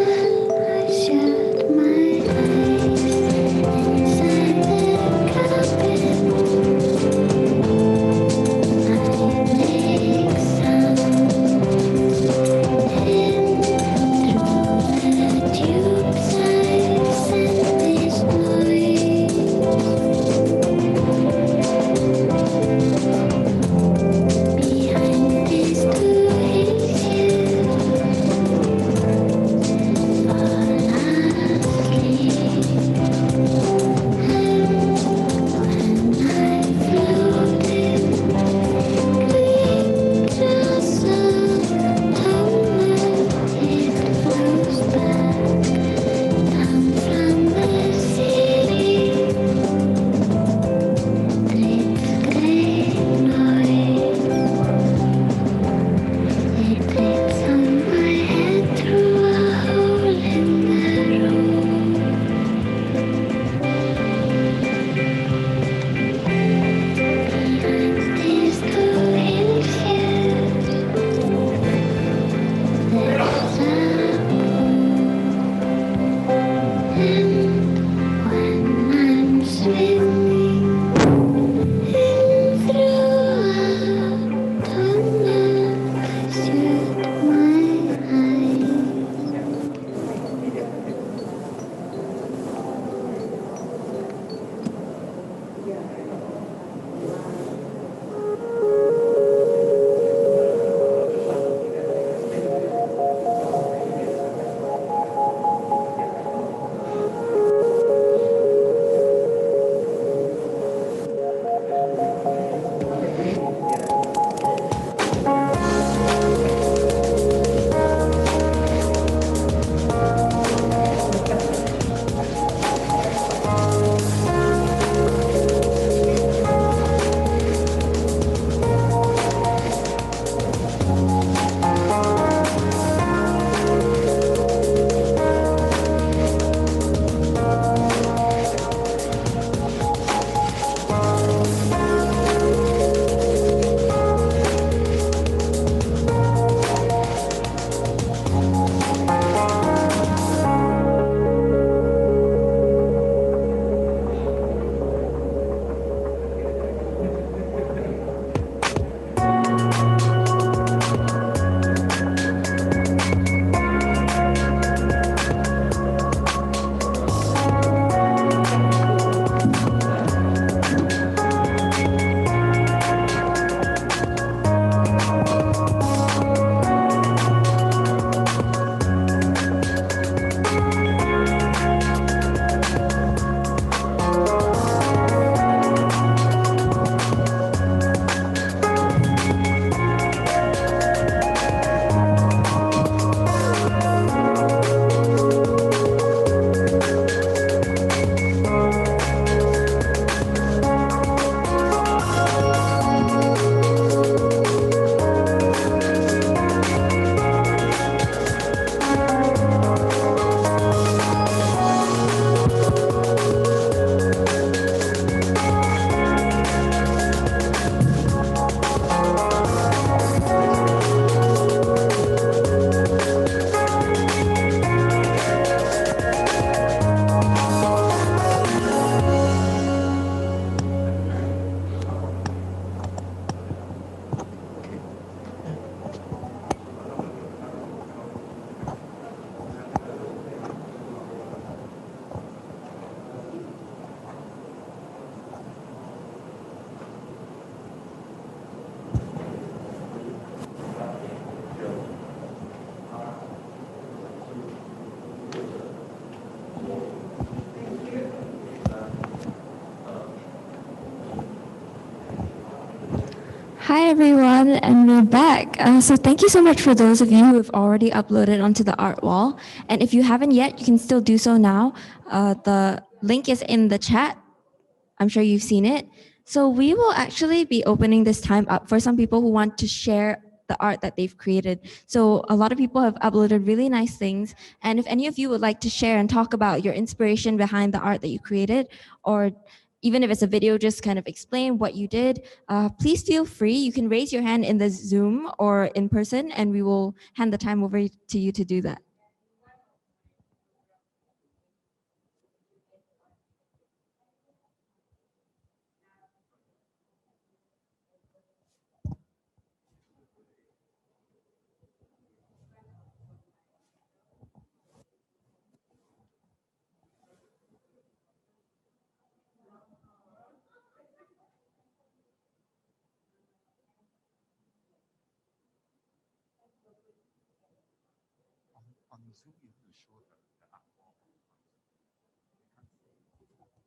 Hi everyone, and we're back. So thank you so much for those of you who have already uploaded onto the art wall. And if you haven't yet, you can still do so now. The link is in the chat. I'm sure you've seen it. So we will actually be opening this time up for some people who want to share the art that they've created. So a lot of people have uploaded really nice things. And if any of you would like to share and talk about your inspiration behind the art that you created, or even if it's a video, just kind of explain what you did, please feel free. You can raise your hand in the Zoom or in person, and we will hand the time over to you to do that.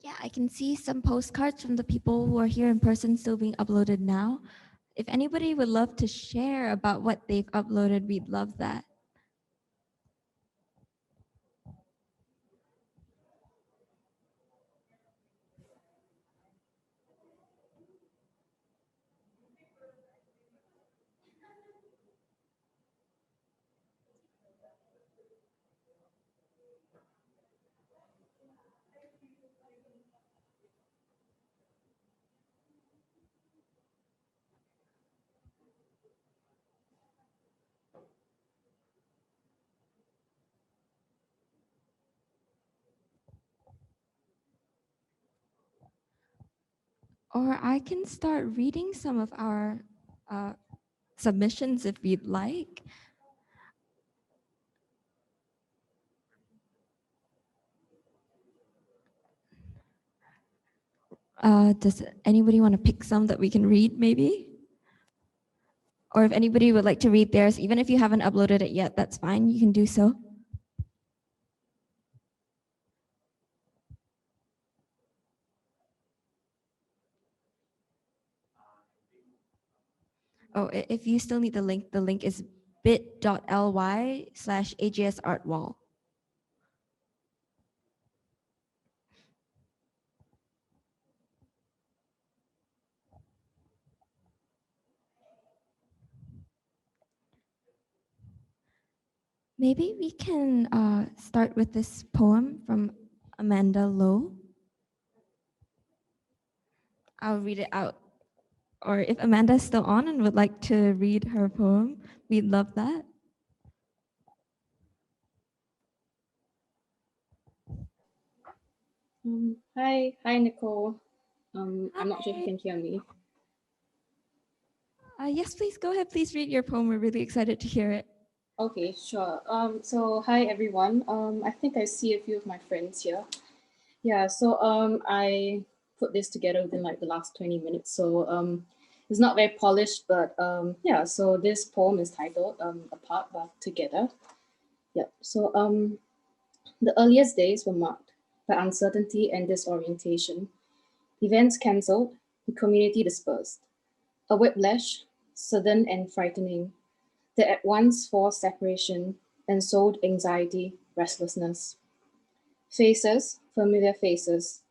Yeah, I can see some postcards from the people who are here in person still being uploaded now. If anybody would love to share about what they've uploaded, we'd love that. Or I can start reading some of our submissions if you'd like. Does anybody want to pick some that we can read maybe? Or if anybody would like to read theirs, even if you haven't uploaded it yet, that's fine, you can do so. Oh, if you still need the link is bit.ly/AGSArtWall. Maybe we can start with this poem from Amanda Lowe. I'll read it out. Or if Amanda's still on and would like to read her poem, we'd love that. Hi, Nicole. I'm not sure if you can hear me. Yes, please go ahead. Please read your poem. We're really excited to hear it. Okay, sure. So hi everyone. I think I see a few of my friends here. Yeah, so I put this together within like the last 20 minutes. So it's not very polished, but yeah, so this poem is titled Apart but Together. Yeah, so the earliest days were marked by uncertainty and disorientation. Events cancelled, the community dispersed. A whiplash, sudden and frightening, that at once forced separation and sowed anxiety, restlessness. Faces, familiar faces,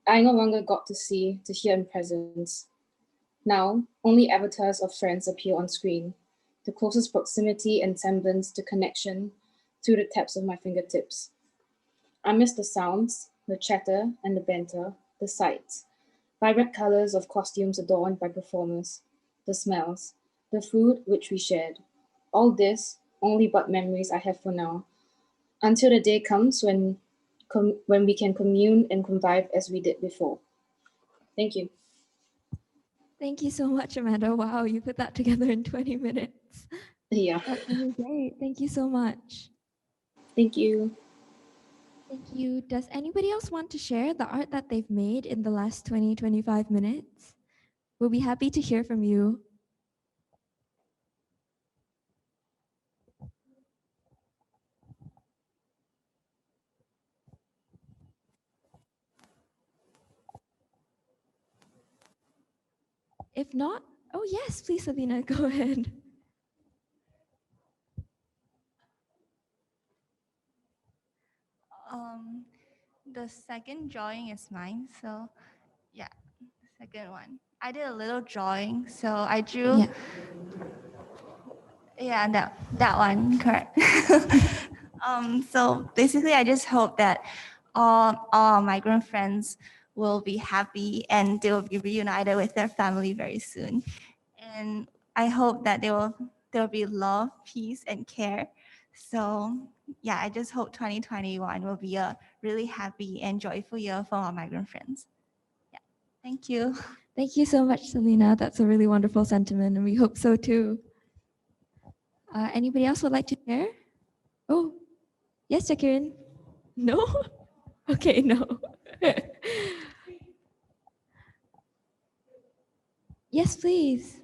I no longer got to hear in presence. Now, only avatars of friends appear on screen, the closest proximity and semblance to connection through the taps of my fingertips. I miss the sounds, the chatter and the banter, the sights, vibrant colors of costumes adorned by performers, the smells, the food which we shared. All this, only but memories I have for now, until the day comes when we can commune and convive as we did before. Thank you. Thank you so much, Amanda. Wow, you put that together in 20 minutes. Yeah. That's really great. Thank you so much. Thank you. Thank you. Does anybody else want to share the art that they've made in the last 25 minutes? We'll be happy to hear from you. If not, Oh yes, please, Sabina, go ahead. The second drawing is mine. So yeah, the second one. I did a little drawing. So I drew. Yeah. Yeah, that one, correct. So basically, I just hope that all our migrant friends will be happy and they will be reunited with their family very soon. And I hope that there will be love, peace, and care. So yeah, I just hope 2021 will be a really happy and joyful year for our migrant friends. Yeah, thank you. Thank you so much, Selena. That's a really wonderful sentiment, and we hope so too. Anybody else would like to share? Oh, yes, Jakirin. No? Okay, no. Yes, please.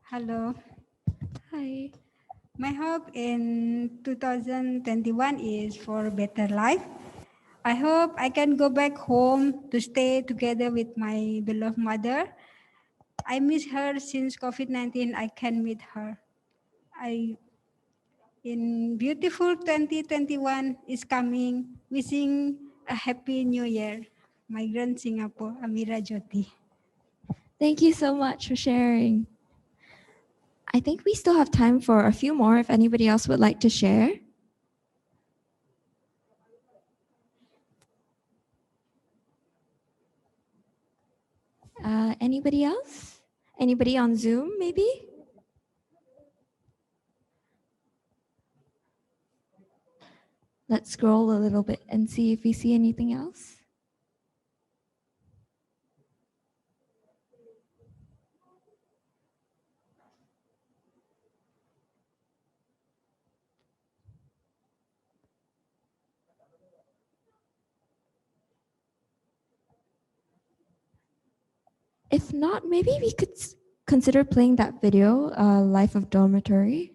Hello. Hi. My hope in 2021 is for better life. I hope I can go back home to stay together with my beloved mother. I miss her since COVID-19. I can meet her. In beautiful 2021 is coming. Wishing a happy new year. Migrant Singapore, Amira Jyoti. Thank you so much for sharing. I think we still have time for a few more if anybody else would like to share. Anybody else? Anybody on Zoom, maybe? Let's scroll a little bit and see if we see anything else. If not, maybe we could consider playing that video, Life of Dormitory.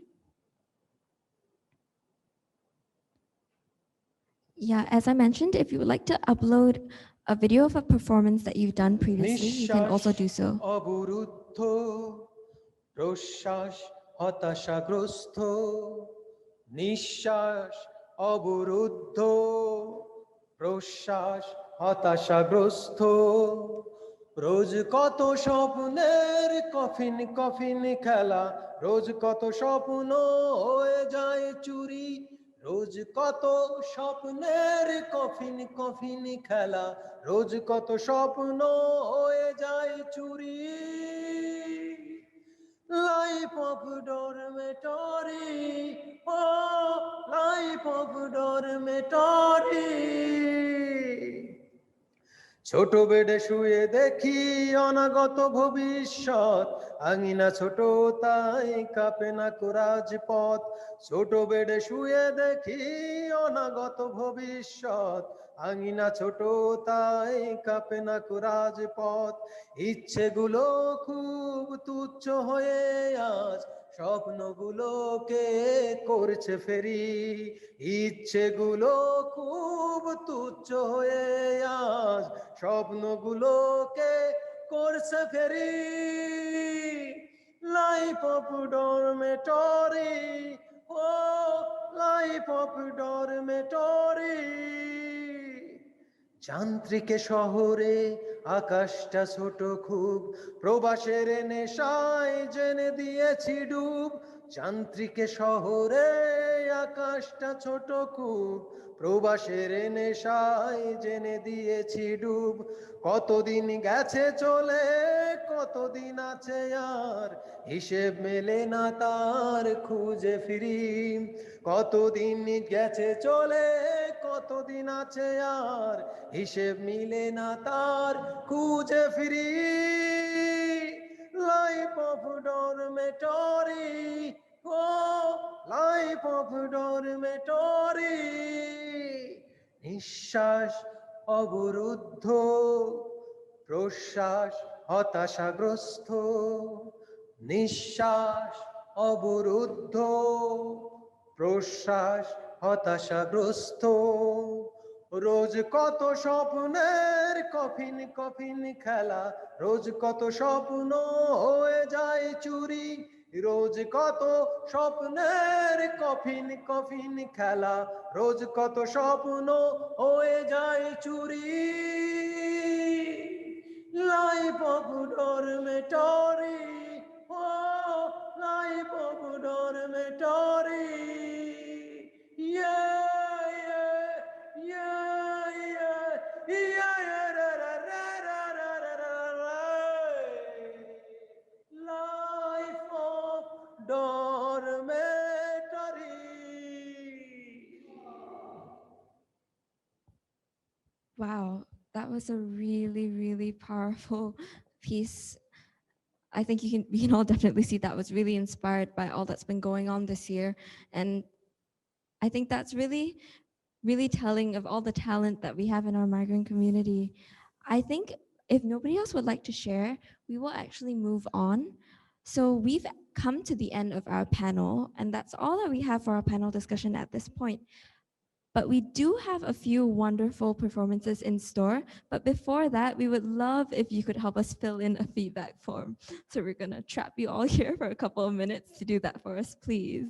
Yeah, as I mentioned, if you would like to upload a video of a performance that you've done previously, you can also do so. অবরুদ্ধ প্রশ্বাস হতাশাগ্রস্ত নিঃশ্বাস অবরুদ্ধ প্রশ্বাস হতাশাগ্রস্ত রোজ কত স্বপ্নের coffin coffin খেলা রোজ কত স্বপ্ন হয়ে যায় চুরি রোজ কত স্বপ্নের কফিন কফিন খেলা রোজ কত স্বপ্ন হয়ে যায় চুরি লাইফ অফ ডরমেটরি ও লাইফ অফ ডরমেটরি ছোট বেডে শুয়ে দেখি অনাগত ভবিষ্যৎ আঙিনা ছোট তাই কাঁপে না রাজপথ ছোট বেডে শুয়ে দেখি অনাগত ভবিষ্যৎ আঙিনা ছোট তাই কাঁপে না রাজপথ ইচ্ছেগুলো খুব তুচ্ছ হয়ে আজ স্বপ্নগুলোকে করছে ফেরি ইচ্ছেগুলো খুব তুচ্ছ হয়ে আজ স্বপ্নগুলোকে করছে ফেরি লাইফ অফ ডরমেটরি ও লাইফ অফ ডরমেটরি যান্ত্রিকে শহরে আকাশটা ছোট খুব প্রবাসের নেশায় জেনে দিয়েছি ডুব যান্ত্রিকে শহরে আকাশটা ছোট খুব প্রবাসের নেশায় জেনে দিয়েছি ডুব কতদিন গেছে চলে কতদিন আছে আর হিসেব মেলে না তার খুঁজে ফিরি কতদিন গেছে চলে কতদিন আছে আর হিসেব মিলে না তার খুঁজে ফিরি লাইফ অফ ডরমেটরি ও লাইফ অফ ডরমেটরি নিঃশ্বাস অবরুদ্ধ প্রশ্বাস হতাশাগ্রস্ত নিঃশ্বাস অবরুদ্ধ প্রশ্বাস হতাশাগ্রস্ত রোজ কত স্বপ্নের কফিন কফিন খেলা, রোজ কত স্বপ্ন হয়ে যায় চুরি, রোজ কত স্বপ্নের কফিন কফিন খেলা, রোজ কত স্বপ্ন হয়ে যায় চুরি। Life of dormitory, oh, life of dormitory. Yeah, yeah, yeah, yeah, yeah, yeah, ra, ra, ra, ra, ra, ra, ra, ra. Life of dormitory. Wow, that was a really, really powerful piece. I think we can all definitely see that was really inspired by all that's been going on this year. And I think that's really, really telling of all the talent that we have in our migrant community. I think if nobody else would like to share, we will actually move on. So we've come to the end of our panel, and that's all that we have for our panel discussion at this point. But we do have a few wonderful performances in store. But before that, we would love if you could help us fill in a feedback form. So we're gonna trap you all here for a couple of minutes to do that for us, please.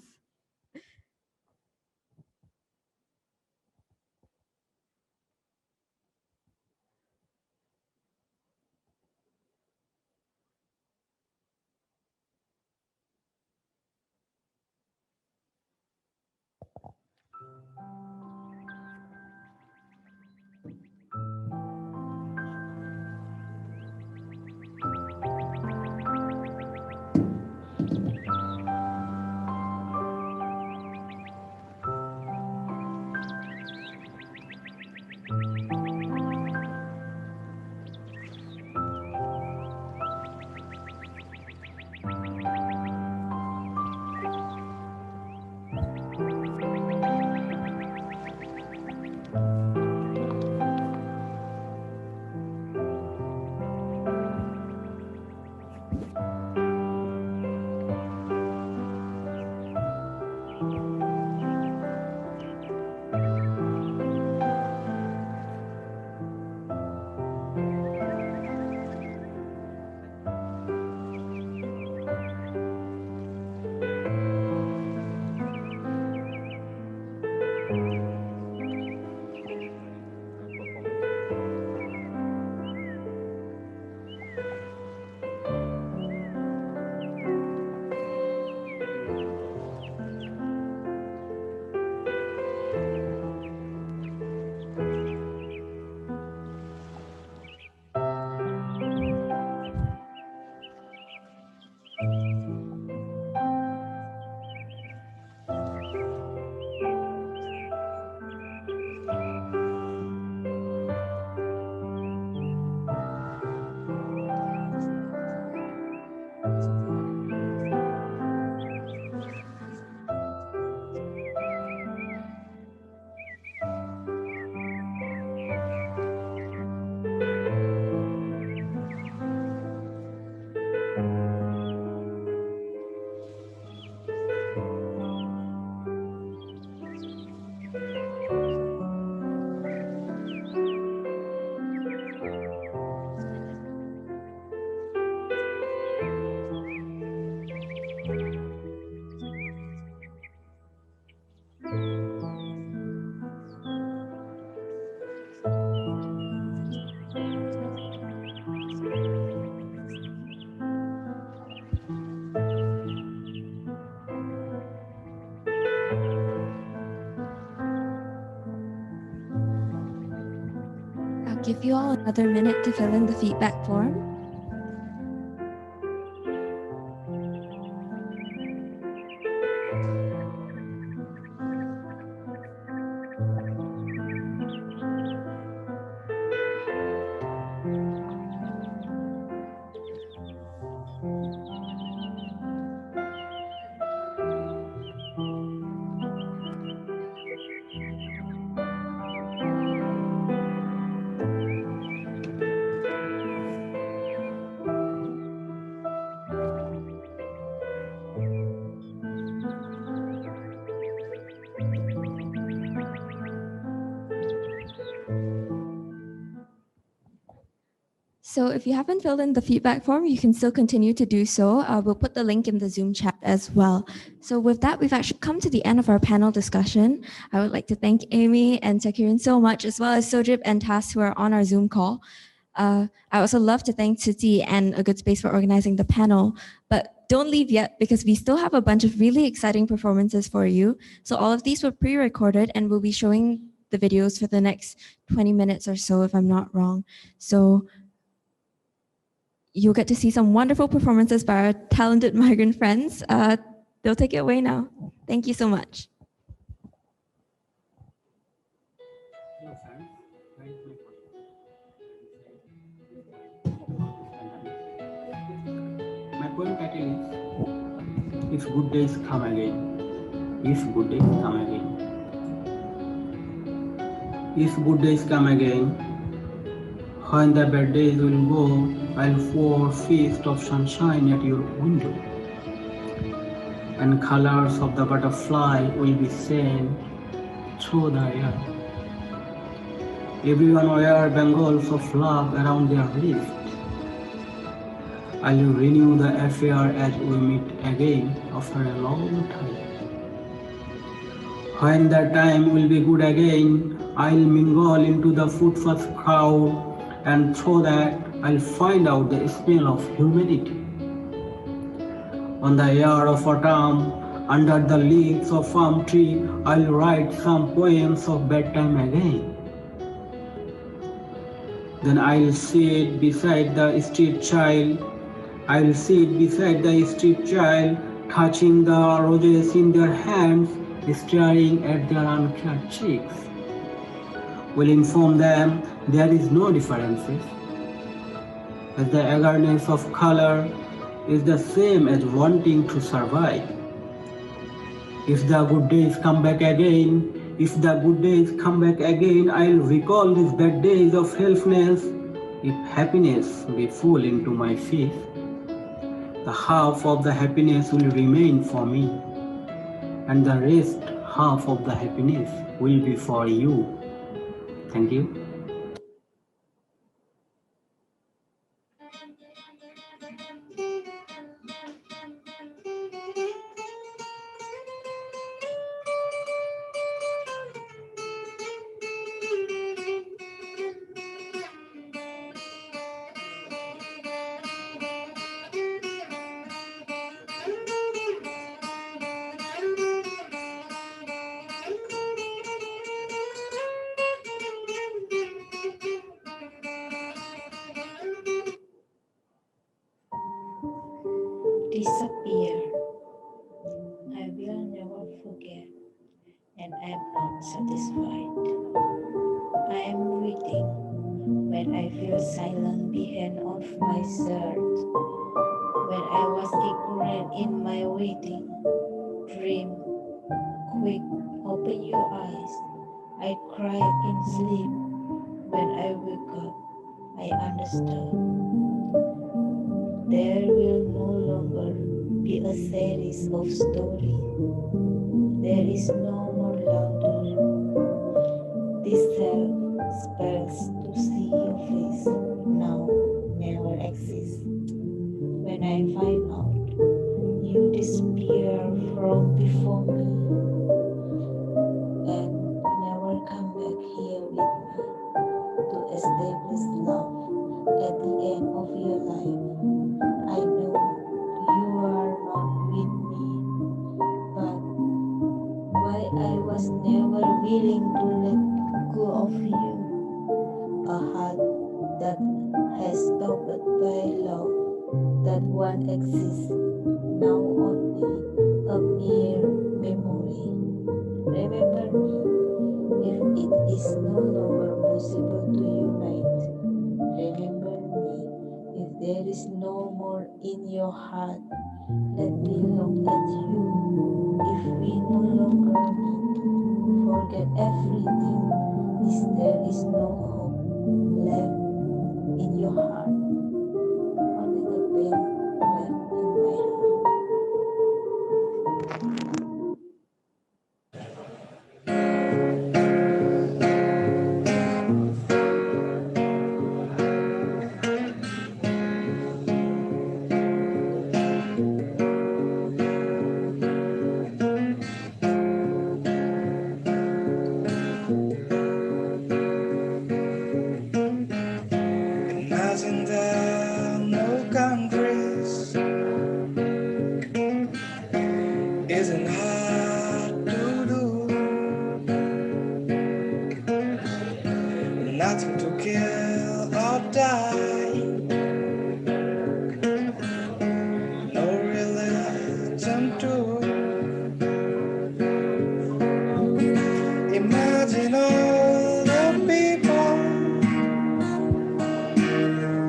I'll give you all another minute to fill in the feedback form. So if you haven't filled in the feedback form, you can still continue to do so. We'll put the link in the Zoom chat as well. So with that, we've actually come to the end of our panel discussion. I would like to thank Amy and Sekirin so much, as well as Sojib and Tas who are on our Zoom call. I also love to thank Titi and A Good Space for organizing the panel, but don't leave yet because we still have a bunch of really exciting performances for you. So all of these were pre-recorded and we'll be showing the videos for the next 20 minutes or so, if I'm not wrong. So you'll get to see some wonderful performances by our talented migrant friends. They'll take it away now. Thank you so much. My poem title is If Good Days Come Again. If good days come again. If good days come again, when the bad days will go, I'll pour a feast of sunshine at your window. And colors of the butterfly will be sent through the air. Everyone wear bangles of love around their wrist. I'll renew the affair as we meet again after a long time. When the time will be good again, I'll mingle into the footpath crowd, and through that I'll find out the smell of humanity. On the air of autumn, under the leaves of palm tree, I'll write some poems of bedtime again. Then I'll sit beside the street child. I'll sit beside the street child, touching the roses in their hands, staring at their uncared cheeks. Will inform them there is no differences, as the eagerness of color is the same as wanting to survive. If the good days come back again, if the good days come back again, I'll recall these bad days of helplessness. If happiness be full into my faith, the half of the happiness will remain for me, and the rest half of the happiness will be for you. Thank you. Disappear. I will never forget, and I'm not satisfied. I am waiting when I feel silent behind of my shirt. When I was ignorant in my waiting, dream, quick, open your eyes. I cried in sleep. When I wake up, I understood. There will no longer be a series of stories. There is no more louder. This self spells to see your face now never exists. When I find out you disappear from before me and never come back here with me to establish love at the end of your life. I know you are not with me, but why I was never willing to let go of you, a heart that has stopped by love, that one exists now only a mere memory. Remember me if it is no longer possible to unite. Remember me if there is no more in your heart. Let me look at you if we no longer meet. Forget everything if there is no hope left in your heart. Only the pain left in my heart. isn't hard to do. Nothing to kill or die. No religion too. Imagine all the people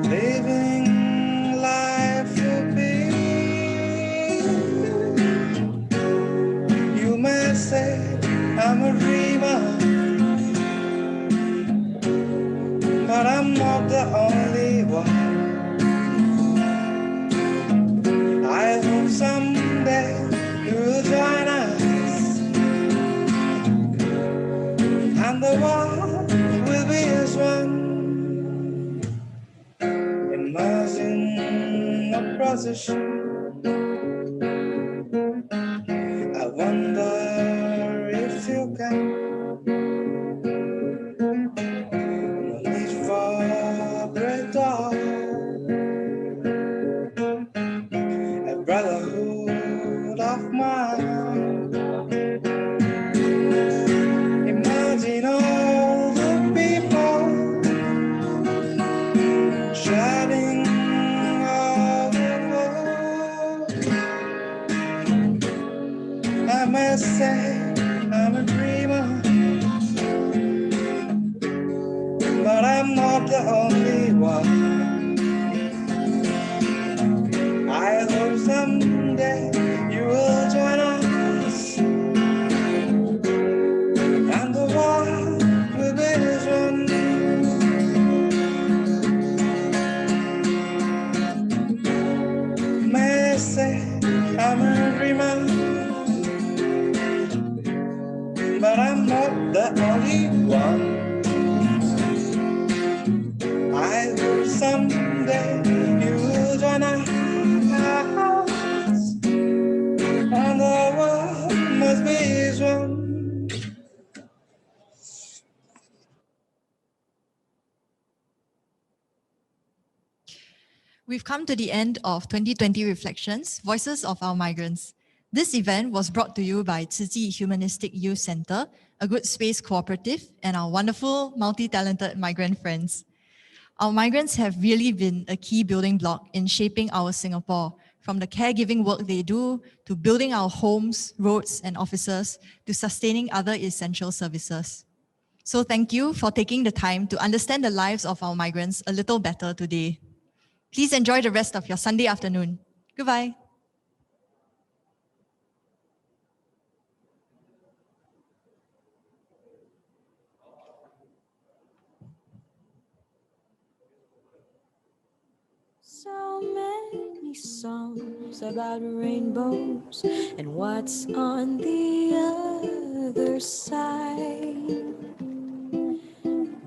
living life to be. You may say I'm a dreamer, but I'm not the only one. I hope someday you'll join us, and the world will be as one. Imagine a procession. I wonder if you can. No need for great talk. A brotherhood of mine. Imagine all the people shining all the world. I must say I'm a dreamer, but I'm not the only one. I hope someday you will join us, and the world will be as one. May I say I'm a dreamer, but I'm not the only one. I hope someday you will join us, and the world must be as one. We've come to the end of 2020 Reflections, Voices of Our Migrants. This event was brought to you by Tzu Chi Humanistic Youth Center, a Good Space Cooperative, and our wonderful, multi-talented migrant friends. Our migrants have really been a key building block in shaping our Singapore, from the caregiving work they do, to building our homes, roads, and offices, to sustaining other essential services. So thank you for taking the time to understand the lives of our migrants a little better today. Please enjoy the rest of your Sunday afternoon. Goodbye. So many songs about rainbows and what's on the other side.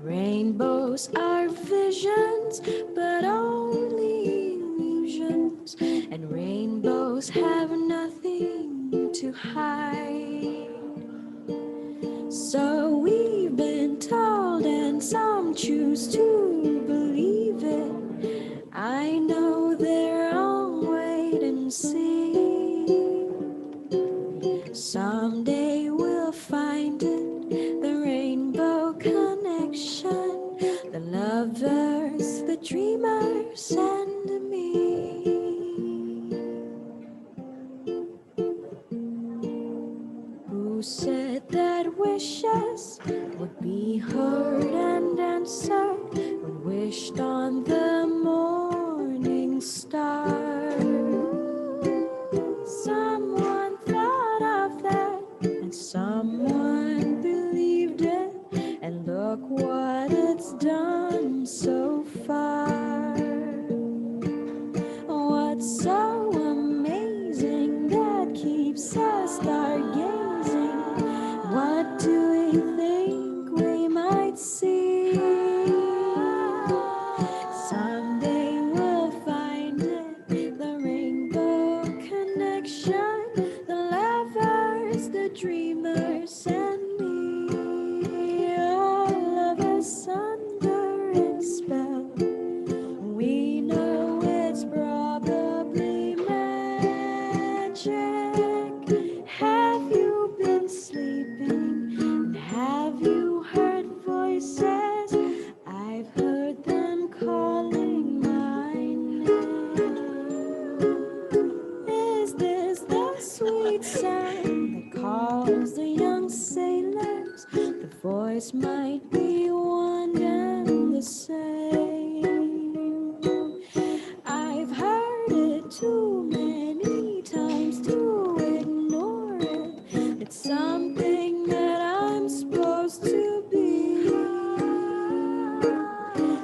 Rainbows are visions, but only illusions, and rainbows have nothing to hide. So we've been told, and some choose to believe it. I know they're all wait and see. Someday we'll find it, the rainbow connection, the lovers, the dreamers, and me. Who said that wishes would be heard and answered when wished on the morning star? Someone thought of that and someone believed it, and look what it's done so far. What's so amazing that keeps us stargazing? What do we think we might see? Someday we'll find it, the rainbow connection, the lovers, the dreamers, and me. All of us under its spell. We know it's probably magic. sound that calls the young sailors. The voice might be one and the same. I've heard it too many times to ignore it. It's something that I'm supposed to be.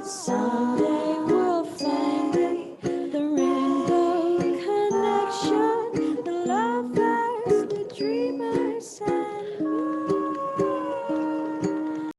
Someday we'll find it, the rainbow connection, the lovers, the dreamers.